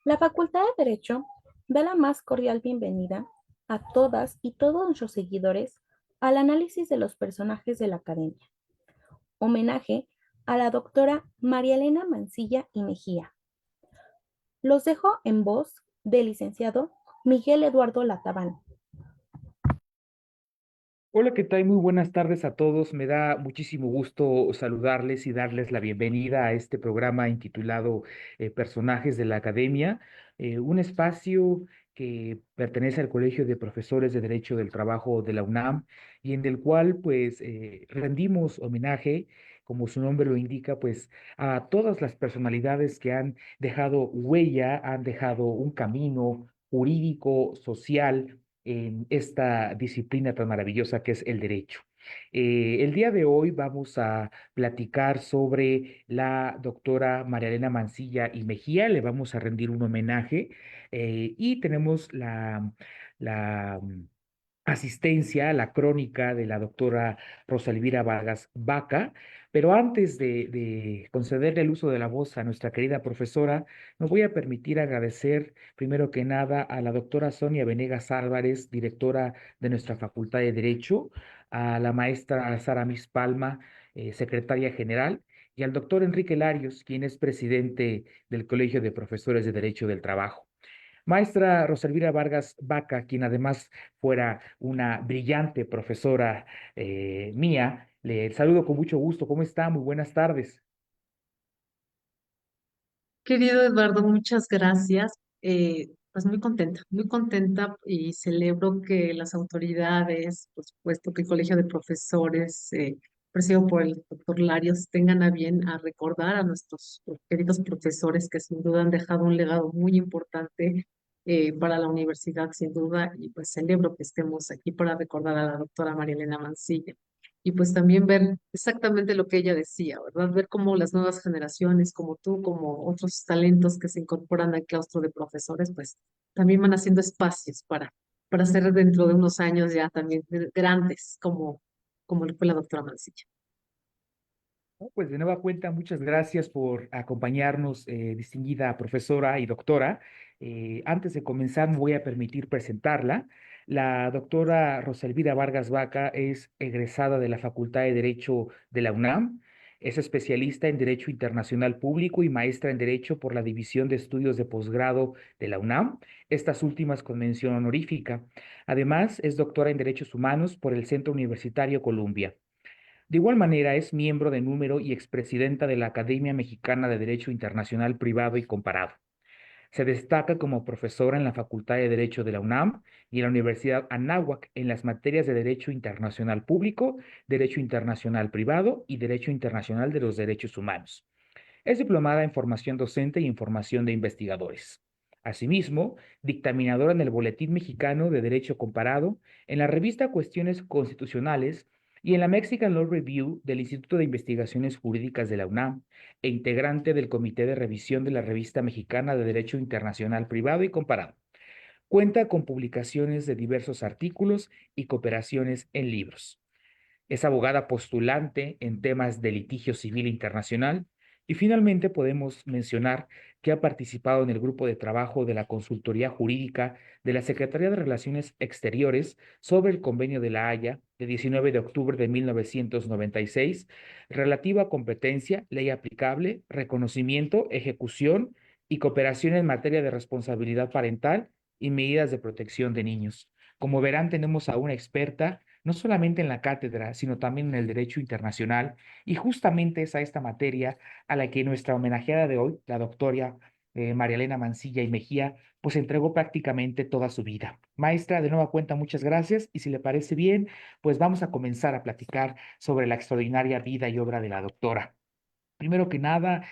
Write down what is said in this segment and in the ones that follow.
La Facultad de Derecho da la más cordial bienvenida a todas y todos nuestros seguidores al análisis de los personajes de la Academia. Homenaje a la doctora María Elena Mancilla y Mejía. Los dejo en voz del licenciado Miguel Eduardo Latabán. Hola, ¿qué tal? Muy buenas tardes a todos. Me da muchísimo gusto saludarles y darles la bienvenida a este programa intitulado Personajes de la Academia, un espacio que pertenece al Colegio de Profesores de Derecho del Trabajo de la UNAM y en el cual pues rendimos homenaje, como su nombre lo indica, pues a todas las personalidades que han dejado huella, han dejado un camino jurídico, social en esta disciplina tan maravillosa que es el derecho. El día de hoy vamos a platicar sobre la doctora María Elena Mancilla y Mejía, le vamos a rendir un homenaje y tenemos la asistencia a la crónica de la doctora Rosa Elvira Vargas Vaca, pero antes de concederle el uso de la voz a nuestra querida profesora, me voy a permitir agradecer primero que nada a la doctora Sonia Venegas Álvarez, directora de nuestra Facultad de Derecho, a la maestra Sara Mis Palma, secretaria general, y al doctor Enrique Larios, quien es presidente del Colegio de Profesores de Derecho del Trabajo. Maestra Rosalvira Vargas Vaca, quien además fuera una brillante profesora mía, le saludo con mucho gusto. ¿Cómo está? Muy buenas tardes. Querido Eduardo, muchas gracias. Pues muy contenta y celebro que las autoridades, por supuesto que el Colegio de Profesores, presidido por el doctor Larios, tengan a bien a recordar a nuestros queridos profesores que sin duda han dejado un legado muy importante para la universidad, sin duda, y pues celebro que estemos aquí para recordar a la doctora María Elena Mancilla y pues también ver exactamente lo que ella decía, ¿verdad? Ver cómo las nuevas generaciones, como tú, como otros talentos que se incorporan al claustro de profesores, pues también van haciendo espacios para ser dentro de unos años ya también grandes, como lo fue la doctora Mancilla. No, pues de nueva cuenta, muchas gracias por acompañarnos, distinguida profesora y doctora. Antes de comenzar, me voy a permitir presentarla. La doctora Rosalvira Vargas Vaca es egresada de la Facultad de Derecho de la UNAM. Es especialista en Derecho Internacional Público y maestra en Derecho por la División de Estudios de Posgrado de la UNAM, estas últimas con mención honorífica. Además, es doctora en Derechos Humanos por el Centro Universitario Columbia. De igual manera, es miembro de número y expresidenta de la Academia Mexicana de Derecho Internacional Privado y Comparado. Se destaca como profesora en la Facultad de Derecho de la UNAM y en la Universidad Anáhuac en las materias de Derecho Internacional Público, Derecho Internacional Privado y Derecho Internacional de los Derechos Humanos. Es diplomada en formación docente y en formación de investigadores. Asimismo, dictaminadora en el Boletín Mexicano de Derecho Comparado, en la revista Cuestiones Constitucionales y en la Mexican Law Review del Instituto de Investigaciones Jurídicas de la UNAM, e integrante del Comité de Revisión de la Revista Mexicana de Derecho Internacional Privado y Comparado. Cuenta con publicaciones de diversos artículos y cooperaciones en libros. Es abogada postulante en temas de litigio civil internacional y finalmente podemos mencionar que ha participado en el grupo de trabajo de la Consultoría Jurídica de la Secretaría de Relaciones Exteriores sobre el Convenio de La Haya de 19 de octubre de 1996, relativa a competencia, ley aplicable, reconocimiento, ejecución y cooperación en materia de responsabilidad parental y medidas de protección de niños. Como verán, tenemos a una experta no solamente en la cátedra, sino también en el derecho internacional, y justamente es a esta materia a la que nuestra homenajeada de hoy, la doctora María Elena Mancilla y Mejía, pues entregó prácticamente toda su vida. Maestra, de nueva cuenta, muchas gracias, y si le parece bien, pues vamos a comenzar a platicar sobre la extraordinaria vida y obra de la doctora. Primero que nada,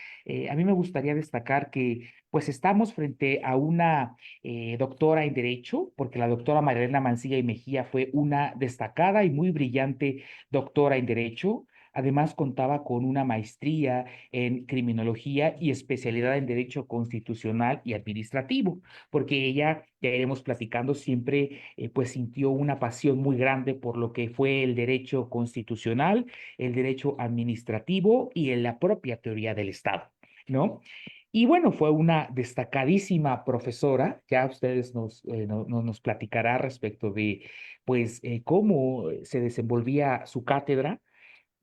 a mí me gustaría destacar que pues estamos frente a una doctora en Derecho, porque la doctora Marilena Mancilla y Mejía fue una destacada y muy brillante doctora en Derecho. Además, contaba con una maestría en criminología y especialidad en Derecho Constitucional y Administrativo, porque ella, ya iremos platicando, siempre pues sintió una pasión muy grande por lo que fue el derecho constitucional, el derecho administrativo y en la propia teoría del Estado, ¿no? Y bueno, fue una destacadísima profesora. Ya ustedes nos platicará respecto de, pues, cómo se desenvolvía su cátedra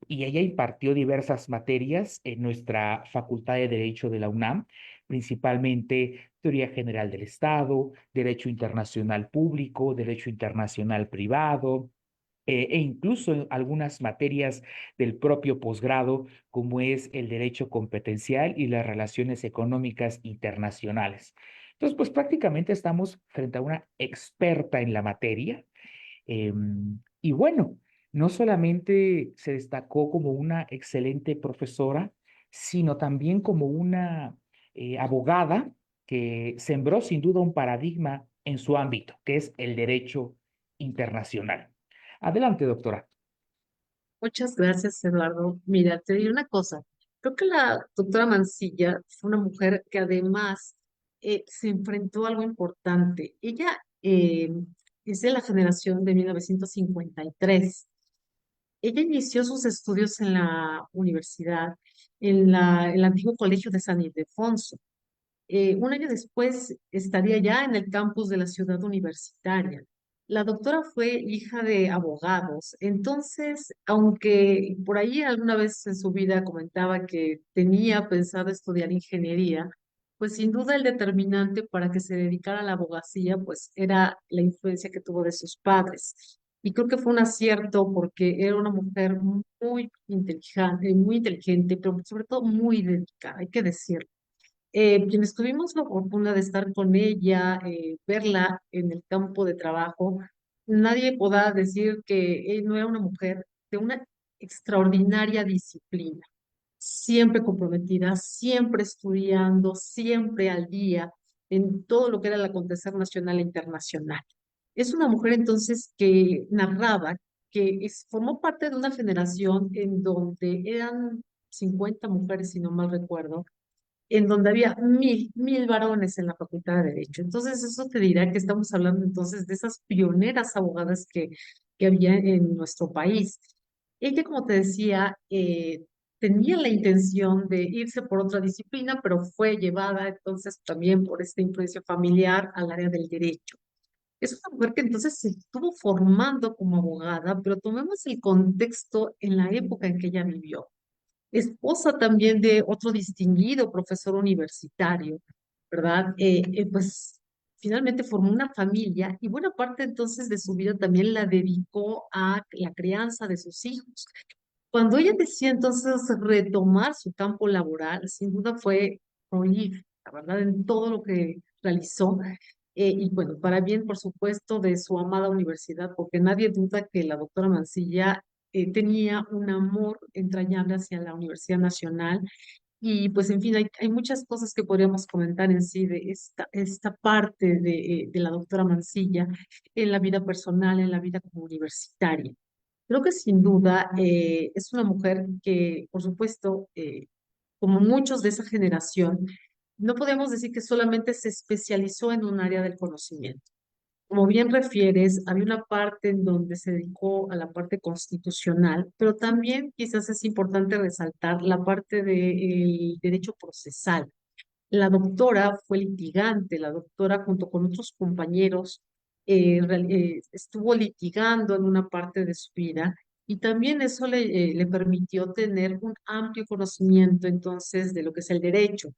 y ella impartió diversas materias en nuestra Facultad de Derecho de la UNAM, principalmente Teoría General del Estado, Derecho Internacional Público, Derecho Internacional Privado, e incluso en algunas materias del propio posgrado, como es el derecho competencial y las relaciones económicas internacionales. Entonces, pues prácticamente estamos frente a una experta en la materia. Y bueno, no solamente se destacó como una excelente profesora, sino también como una abogada que sembró sin duda un paradigma en su ámbito, que es el derecho internacional. Adelante, doctora. Muchas gracias, Eduardo. Mira, te diré una cosa. Creo que la doctora Mancilla fue una mujer que además se enfrentó a algo importante. Ella es de la generación de 1953. Ella inició sus estudios en la universidad, el antiguo Colegio de San Ildefonso. Un año después estaría ya en el campus de la ciudad universitaria. La doctora fue hija de abogados, entonces, aunque por ahí alguna vez en su vida comentaba que tenía pensado estudiar ingeniería, pues sin duda el determinante para que se dedicara a la abogacía, pues era la influencia que tuvo de sus padres. Y creo que fue un acierto porque era una mujer muy inteligente, pero sobre todo muy dedicada, hay que decirlo. Quienes tuvimos la fortuna de estar con ella, verla en el campo de trabajo, nadie podrá decir que no era una mujer de una extraordinaria disciplina, siempre comprometida, siempre estudiando, siempre al día en todo lo que era el acontecer nacional e internacional. Es una mujer entonces que narraba que formó parte de una generación en donde eran 50 mujeres, si no mal recuerdo, en donde había mil varones en la Facultad de Derecho. Entonces, eso te dirá que estamos hablando entonces de esas pioneras abogadas que había en nuestro país. Ella, como te decía, tenía la intención de irse por otra disciplina, pero fue llevada entonces también por esta influencia familiar al área del derecho. Es una mujer que entonces se estuvo formando como abogada, pero tomemos el contexto en la época en que ella vivió, esposa también de otro distinguido profesor universitario, ¿verdad? Pues finalmente formó una familia y buena parte entonces de su vida también la dedicó a la crianza de sus hijos. Cuando ella decía entonces retomar su campo laboral, sin duda fue prolífica, ¿verdad? En todo lo que realizó. Y bueno, para bien, por supuesto, de su amada universidad, porque nadie duda que la doctora Mancilla tenía un amor entrañable hacia la Universidad Nacional. Y pues, en fin, hay muchas cosas que podríamos comentar en sí de esta parte de la doctora Mancilla en la vida personal, en la vida como universitaria. Creo que sin duda es una mujer que, por supuesto, como muchos de esa generación, no podemos decir que solamente se especializó en un área del conocimiento. Como bien refieres, había una parte en donde se dedicó a la parte constitucional, pero también quizás es importante resaltar la parte del derecho procesal. La doctora fue litigante, la doctora junto con otros compañeros estuvo litigando en una parte de su vida y también eso le permitió tener un amplio conocimiento entonces de lo que es el derecho.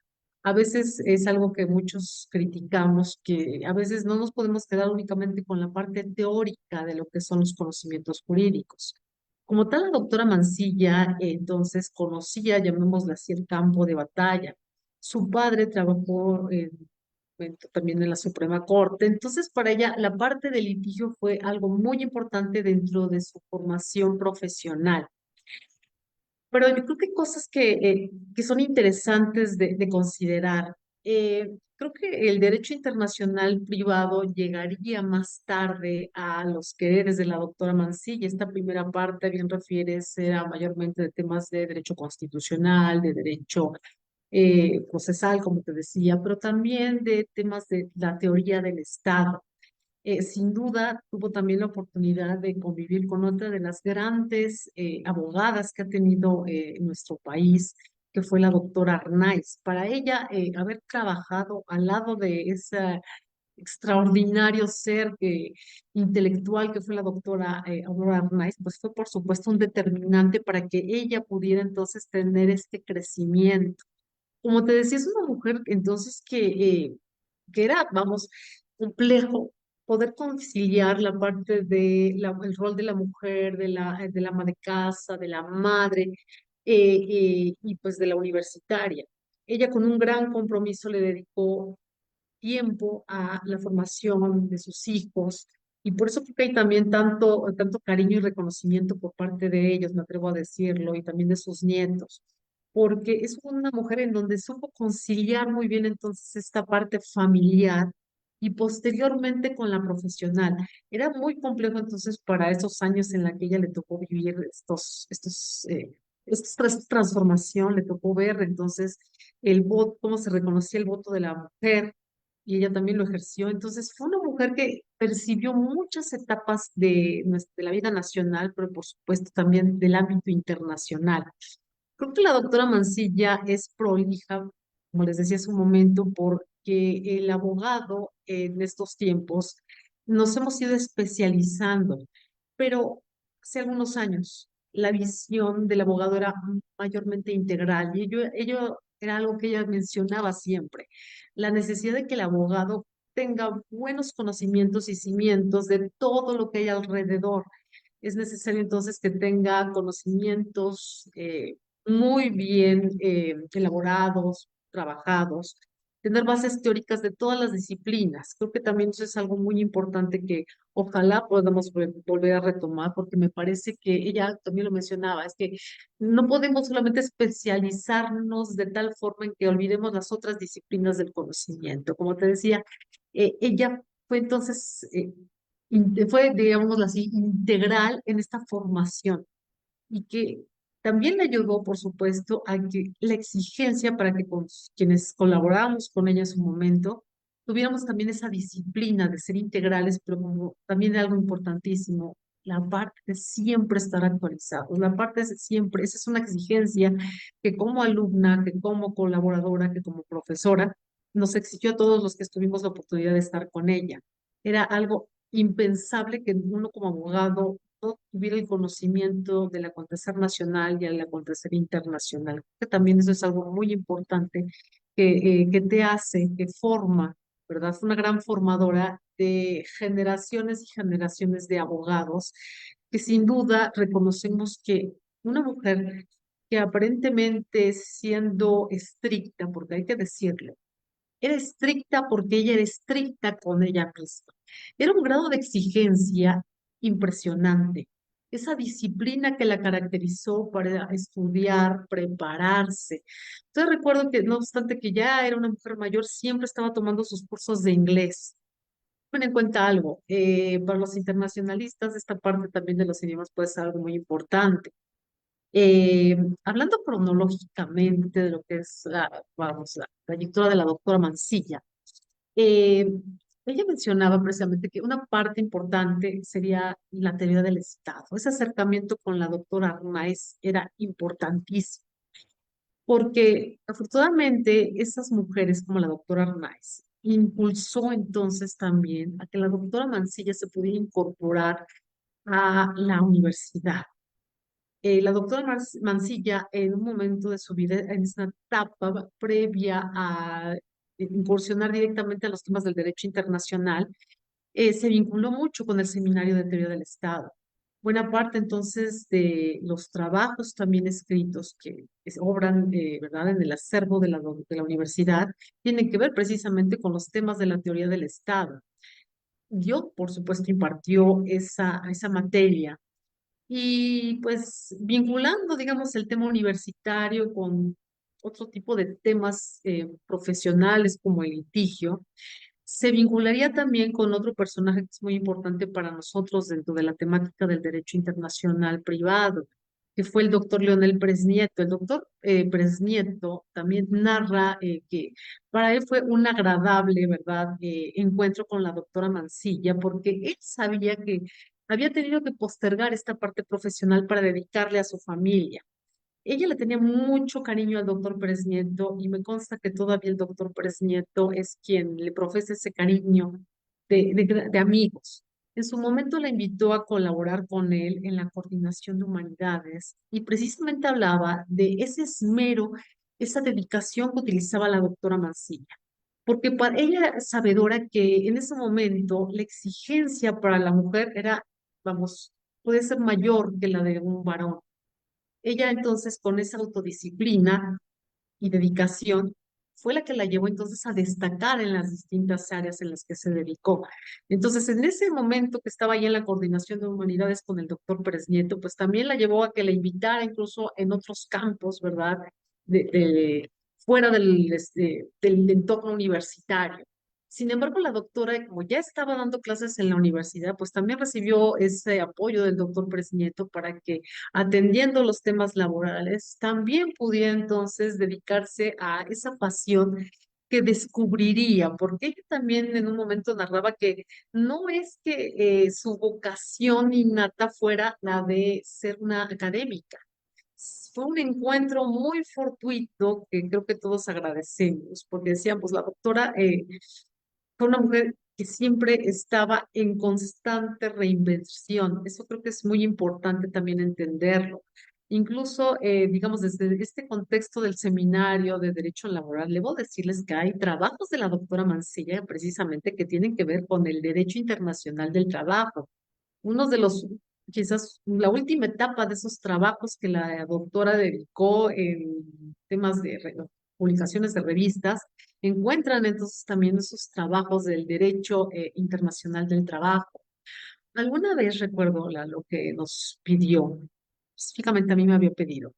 A veces es algo que muchos criticamos, que a veces no nos podemos quedar únicamente con la parte teórica de lo que son los conocimientos jurídicos. Como tal, la doctora Mancilla entonces conocía, llamémoslo así, el campo de batalla. Su padre trabajó también en la Suprema Corte. Entonces, para ella, la parte del litigio fue algo muy importante dentro de su formación profesional. Pero yo creo que hay cosas que son interesantes de considerar. Creo que el derecho internacional privado llegaría más tarde a los quereres de la doctora Mancilla. Esta primera parte, bien refieres, era mayormente de temas de derecho constitucional, de derecho procesal, como te decía, pero también de temas de la teoría del Estado. Sin duda, tuvo también la oportunidad de convivir con otra de las grandes abogadas que ha tenido nuestro país, que fue la doctora Arnaiz. Para ella, haber trabajado al lado de ese extraordinario ser intelectual que fue la doctora Aurora Arnaiz, pues fue por supuesto un determinante para que ella pudiera entonces tener este crecimiento. Como te decía, es una mujer entonces que era, vamos, complejo poder conciliar la parte de el rol de la mujer, de la ama de casa, de la madre y pues de la universitaria. Ella con un gran compromiso le dedicó tiempo a la formación de sus hijos y por eso creo que hay también tanto cariño y reconocimiento por parte de ellos, me atrevo a decirlo, y también de sus nietos, porque es una mujer en donde supo conciliar muy bien entonces esta parte familiar y posteriormente con la profesional. Era muy complejo entonces para esos años en la que ella le tocó vivir esta transformación, le tocó ver entonces el voto, cómo se reconocía el voto de la mujer, y ella también lo ejerció. Entonces fue una mujer que percibió muchas etapas de la vida nacional, pero por supuesto también del ámbito internacional. Creo que la doctora Mancilla es prolija, como les decía hace un momento, porque el abogado en estos tiempos nos hemos ido especializando, pero hace algunos años la visión del abogado era mayormente integral y ello era algo que ella mencionaba siempre, la necesidad de que el abogado tenga buenos conocimientos y cimientos de todo lo que hay alrededor. Es necesario entonces que tenga conocimientos muy bien elaborados, trabajados, tener bases teóricas de todas las disciplinas. Creo que también eso es algo muy importante que ojalá podamos volver a retomar, porque me parece que ella también lo mencionaba, es que no podemos solamente especializarnos de tal forma en que olvidemos las otras disciplinas del conocimiento. Como te decía, ella fue entonces, fue, digámoslo así, integral en esta formación y que también le ayudó, por supuesto, a que la exigencia para que con quienes colaboramos con ella en su momento, tuviéramos también esa disciplina de ser integrales, pero como también de algo importantísimo, la parte de siempre estar actualizados, la parte de siempre, esa es una exigencia que como alumna, que como colaboradora, que como profesora, nos exigió a todos los que tuvimos la oportunidad de estar con ella. Era algo impensable que uno como abogado no tuviera el conocimiento del acontecer nacional y el acontecer internacional. Creo que también eso es algo muy importante que te hace, que forma, ¿verdad? Fue una gran formadora de generaciones y generaciones de abogados que sin duda reconocemos que una mujer que aparentemente siendo estricta, porque hay que decirlo, era estricta porque ella era estricta con ella misma. Era un grado de exigencia impresionante. Esa disciplina que la caracterizó para estudiar, prepararse. Entonces recuerdo que, no obstante que ya era una mujer mayor, siempre estaba tomando sus cursos de inglés. Ten en cuenta algo, para los internacionalistas, esta parte también de los idiomas puede ser algo muy importante. Hablando cronológicamente de lo que es vamos, la trayectoria de la doctora Mancilla, eh, ella mencionaba precisamente que una parte importante sería la teoría del Estado. Ese acercamiento con la doctora Arnaiz era importantísimo, porque afortunadamente esas mujeres como la doctora Arnaiz impulsó entonces también a que la doctora Mancilla se pudiera incorporar a la universidad. La doctora Mancilla, en un momento de su vida, en esta etapa previa a incursionar directamente a los temas del derecho internacional, se vinculó mucho con el Seminario de Teoría del Estado. Buena parte entonces de los trabajos también escritos que obran, ¿verdad?, en el acervo de la universidad, tienen que ver precisamente con los temas de la teoría del Estado. Yo, por supuesto, impartió esa materia y pues vinculando, digamos, el tema universitario con otro tipo de temas profesionales como el litigio, se vincularía también con otro personaje que es muy importante para nosotros dentro de la temática del derecho internacional privado, que fue el doctor Leonel Presnieto. El doctor Presnieto también narra que para él fue un agradable, ¿verdad?, encuentro con la doctora Mancilla, porque él sabía que había tenido que postergar esta parte profesional para dedicarle a su familia. Ella le tenía mucho cariño al doctor Pérez Nieto y me consta que todavía el doctor Pérez Nieto es quien le profesa ese cariño de amigos. En su momento la invitó a colaborar con él en la coordinación de humanidades y precisamente hablaba de ese esmero, esa dedicación que utilizaba la doctora Mancilla. Porque para ella, sabedora que en ese momento la exigencia para la mujer era, vamos, puede ser mayor que la de un varón. Ella entonces con esa autodisciplina y dedicación fue la que la llevó entonces a destacar en las distintas áreas en las que se dedicó. Entonces, en ese momento que estaba ahí en la coordinación de humanidades con el doctor Pérez Nieto, pues también la llevó a que la invitara incluso en otros campos, ¿verdad? Fuera del entorno universitario. Sin embargo, la doctora, como ya estaba dando clases en la universidad, pues también recibió ese apoyo del doctor Pérez Nieto para que atendiendo los temas laborales, también pudiera entonces dedicarse a esa pasión que descubriría, porque ella también en un momento narraba que no es que su vocación innata fuera la de ser una académica. Fue un encuentro muy fortuito que creo que todos agradecemos, porque decían, pues la doctora fue una mujer que siempre estaba en constante reinvención. Eso creo que es muy importante también entenderlo. Incluso, digamos, desde este contexto del seminario de Derecho Laboral, debo decirles que hay trabajos de la doctora Mancilla precisamente que tienen que ver con el derecho internacional del trabajo. Uno de los, quizás la última etapa de esos trabajos que la doctora dedicó en temas de publicaciones de revistas, encuentran entonces también esos trabajos del derecho internacional del trabajo. Alguna vez recuerdo lo que nos pidió, específicamente a mí me había pedido,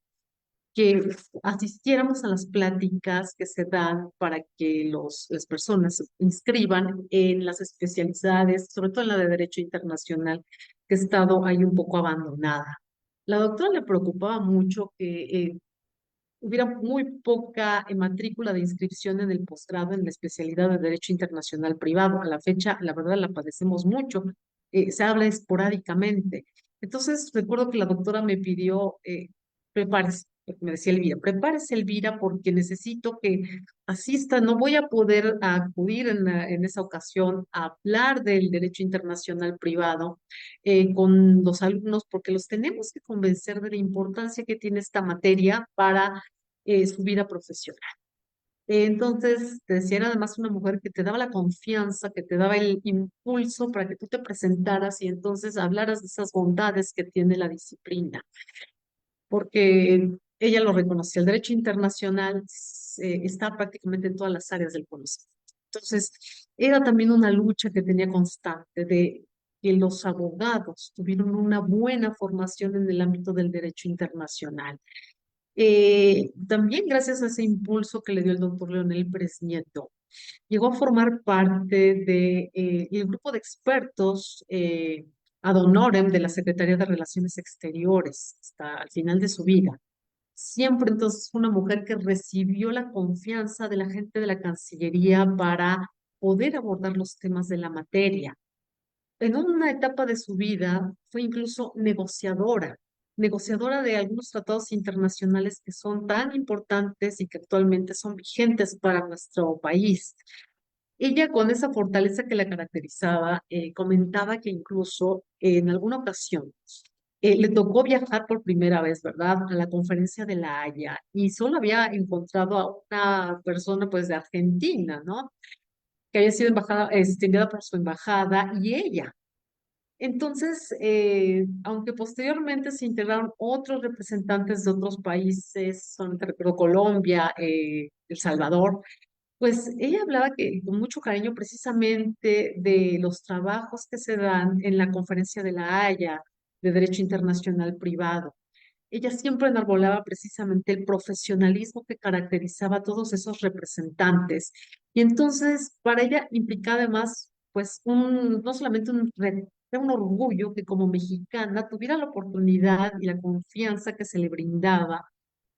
que asistiéramos a las pláticas que se dan para que las personas se inscriban en las especialidades, sobre todo en la de Derecho Internacional, que ha estado ahí un poco abandonada. La doctora le preocupaba mucho que hubiera muy poca matrícula de inscripción en el posgrado en la especialidad de Derecho Internacional Privado. A la fecha, la verdad, la padecemos mucho. Se habla esporádicamente. Entonces, recuerdo que la doctora me pidió, prepárese, porque me decía Elvira, prepárese Elvira porque necesito que asista, no voy a poder acudir en esa ocasión a hablar del derecho internacional privado con los alumnos porque los tenemos que convencer de la importancia que tiene esta materia para su vida profesional. Entonces, te decía, era además una mujer que te daba la confianza, que te daba el impulso para que tú te presentaras y entonces hablaras de esas bondades que tiene la disciplina, porque ella lo reconocía. El derecho internacional está prácticamente en todas las áreas del conocimiento. Entonces, era también una lucha que tenía constante de que los abogados tuvieron una buena formación en el ámbito del derecho internacional. También gracias a ese impulso que le dio el doctor Leonel Pérez Nieto, llegó a formar parte de, el grupo de expertos ad honorem de la Secretaría de Relaciones Exteriores hasta el final de su vida. Siempre entonces fue una mujer que recibió la confianza de la gente de la Cancillería para poder abordar los temas de la materia. En una etapa de su vida fue incluso negociadora de algunos tratados internacionales que son tan importantes y que actualmente son vigentes para nuestro país. Ella, con esa fortaleza que la caracterizaba, comentaba que incluso en alguna ocasión le tocó viajar por primera vez, ¿verdad?, a la conferencia de La Haya y solo había encontrado a una persona, pues, de Argentina, ¿no?, que había sido enviada por su embajada y ella. Entonces, aunque posteriormente se integraron otros representantes de otros países, son, recuerdo, Colombia, El Salvador, pues ella hablaba que con mucho cariño precisamente de los trabajos que se dan en la Conferencia de La Haya de Derecho Internacional Privado. Ella siempre enarbolaba precisamente el profesionalismo que caracterizaba a todos esos representantes. Y entonces, para ella implicaba además, pues, no solamente era un orgullo que como mexicana tuviera la oportunidad y la confianza que se le brindaba.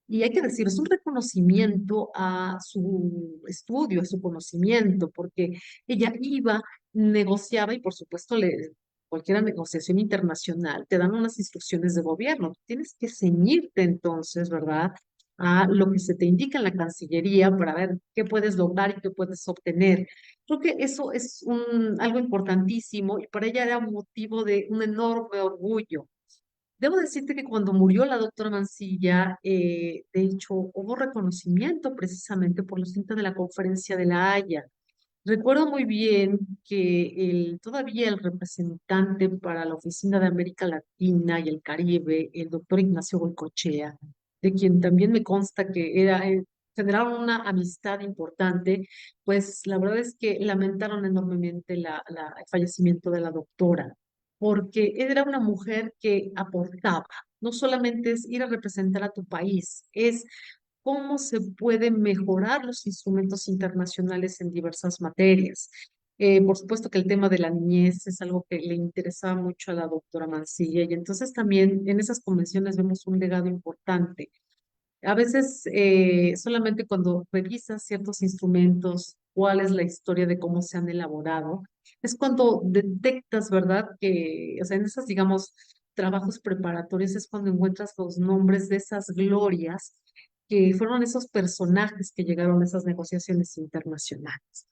Y hay que decir, es un reconocimiento a su estudio, a su conocimiento, porque ella iba, negociaba y por supuesto le cualquier negociación internacional, te dan unas instrucciones de gobierno. Tienes que ceñirte entonces, ¿verdad? A lo que se te indica en la Cancillería para ver qué puedes lograr y qué puedes obtener. Creo que eso es algo importantísimo y para ella era motivo de un enorme orgullo. Debo decirte que cuando murió la doctora Mancilla, de hecho, hubo reconocimiento precisamente por los tintes de la Conferencia de La Haya. Recuerdo muy bien que todavía el representante para la Oficina de América Latina y el Caribe, el doctor Ignacio Goicoechea, de quien también me consta que generaron una amistad importante, pues la verdad es que lamentaron enormemente el fallecimiento de la doctora, porque era una mujer que aportaba. No solamente es ir a representar a tu país, es cómo se pueden mejorar los instrumentos internacionales en diversas materias. Por supuesto que el tema de la niñez es algo que le interesaba mucho a la doctora Mancilla y entonces también en esas convenciones vemos un legado importante. A veces solamente cuando revisas ciertos instrumentos, cuál es la historia de cómo se han elaborado, es cuando detectas, ¿verdad? Que, o sea, en esos, digamos, trabajos preparatorios es cuando encuentras los nombres de esas glorias que fueron esos personajes que llegaron a esas negociaciones internacionales.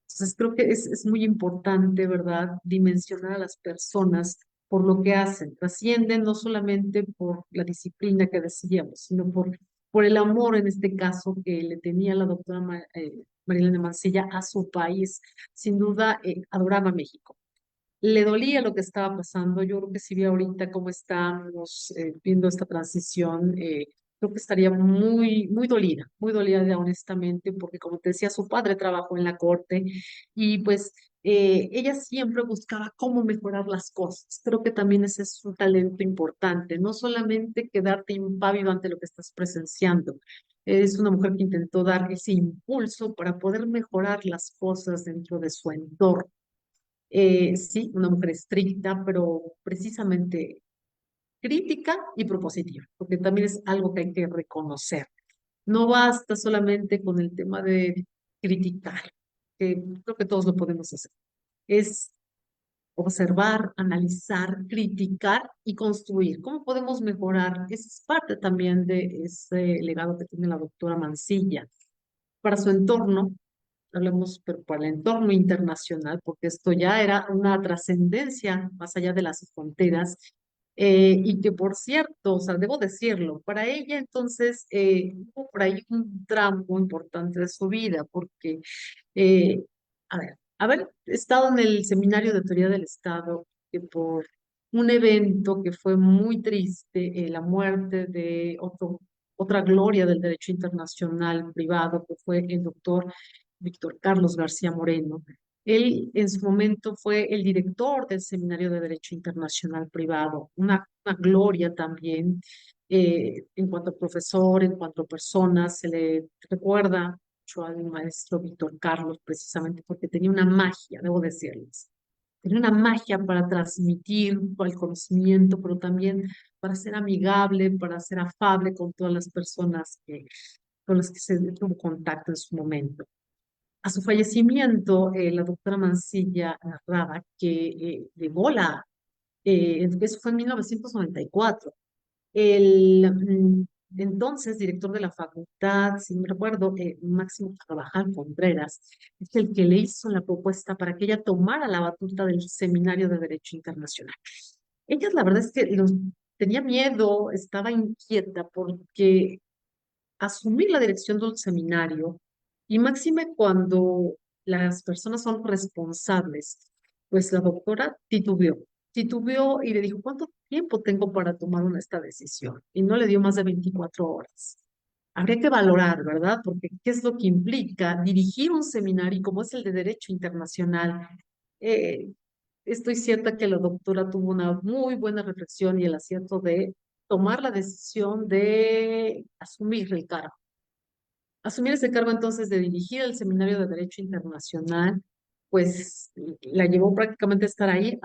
Entonces creo que es muy importante, ¿verdad?, dimensionar a las personas por lo que hacen. Trascienden no solamente por la disciplina que decíamos, sino por el amor, en este caso, que le tenía la doctora Marilena Mancilla a su país. Sin duda, adoraba México. Le dolía lo que estaba pasando. Yo creo que si ve ahorita cómo estamos viendo esta transición, creo que estaría muy dolida ya, honestamente, porque como te decía, su padre trabajó en la corte y pues ella siempre buscaba cómo mejorar las cosas. Creo que también ese es un talento importante, no solamente quedarte impávido ante lo que estás presenciando. Es una mujer que intentó dar ese impulso para poder mejorar las cosas dentro de su entorno. Sí, una mujer estricta, pero precisamente crítica y propositiva, porque también es algo que hay que reconocer. No basta solamente con el tema de criticar, que creo que todos lo podemos hacer. Es observar, analizar, criticar y construir. ¿Cómo podemos mejorar? Esa es parte también de ese legado que tiene la doctora Mancilla para su entorno, hablemos, pero para el entorno internacional, porque esto ya era una trascendencia más allá de las fronteras, y que por cierto, o sea, debo decirlo, para ella entonces hubo por ahí un tramo importante de su vida, porque, eh, a ver, haber estado en el Seminario de Teoría del Estado, que por un evento que fue muy triste, la muerte de otra gloria del derecho internacional privado, que fue el doctor Víctor Carlos García Moreno. Él en su momento fue el director del Seminario de Derecho Internacional Privado, una gloria también en cuanto a profesor, en cuanto a personas, se le recuerda mucho al maestro Víctor Carlos precisamente porque tenía una magia, debo decirles. Tenía una magia para transmitir el conocimiento, pero también para ser amigable, para ser afable con todas las personas con las que se tuvo contacto en su momento. A su fallecimiento, la doctora Mancilla narraba que eso fue en 1994. El entonces director de la facultad, si no me recuerdo, Máximo Carvajal Contreras, es el que le hizo la propuesta para que ella tomara la batuta del Seminario de Derecho Internacional. Ella, la verdad es que tenía miedo, estaba inquieta porque asumir la dirección de un seminario y máxime cuando las personas son responsables, pues la doctora titubeó y le dijo, ¿cuánto tiempo tengo para tomar esta decisión? Y no le dio más de 24 horas. Habría que valorar, ¿verdad? Porque ¿qué es lo que implica dirigir un seminario como es el de Derecho Internacional? Eh, Estoy cierta que la doctora tuvo una muy buena reflexión y el acierto de tomar la decisión de asumir el cargo. Asumir ese cargo entonces de dirigir el Seminario de Derecho Internacional, pues la llevó prácticamente a estar ahí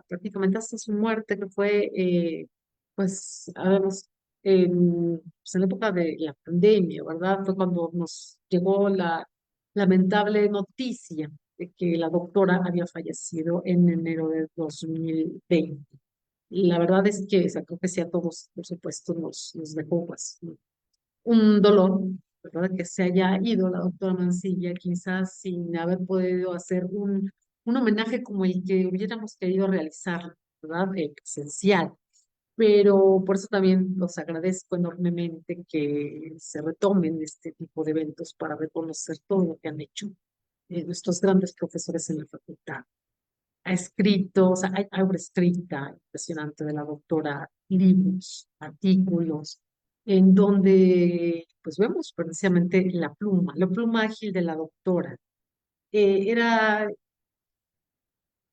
prácticamente hasta su muerte, que fue, pues, habemos, pues, en la época de la pandemia, ¿verdad? Fue cuando nos llegó la lamentable noticia de que la doctora había fallecido en enero de 2020. La verdad es que, o sea, creo que sí a todos, por supuesto, nos dejó pues, un dolor, ¿verdad? Que se haya ido la doctora Mancilla, quizás sin haber podido hacer un homenaje como el que hubiéramos querido realizar, ¿verdad? Presencial. Pero por eso también los agradezco enormemente que se retomen este tipo de eventos para reconocer todo lo que han hecho nuestros grandes profesores en la facultad. Ha escrito, o sea, hay obra escrita impresionante de la doctora, libros, artículos, en donde pues vemos precisamente la pluma ágil de la doctora. Era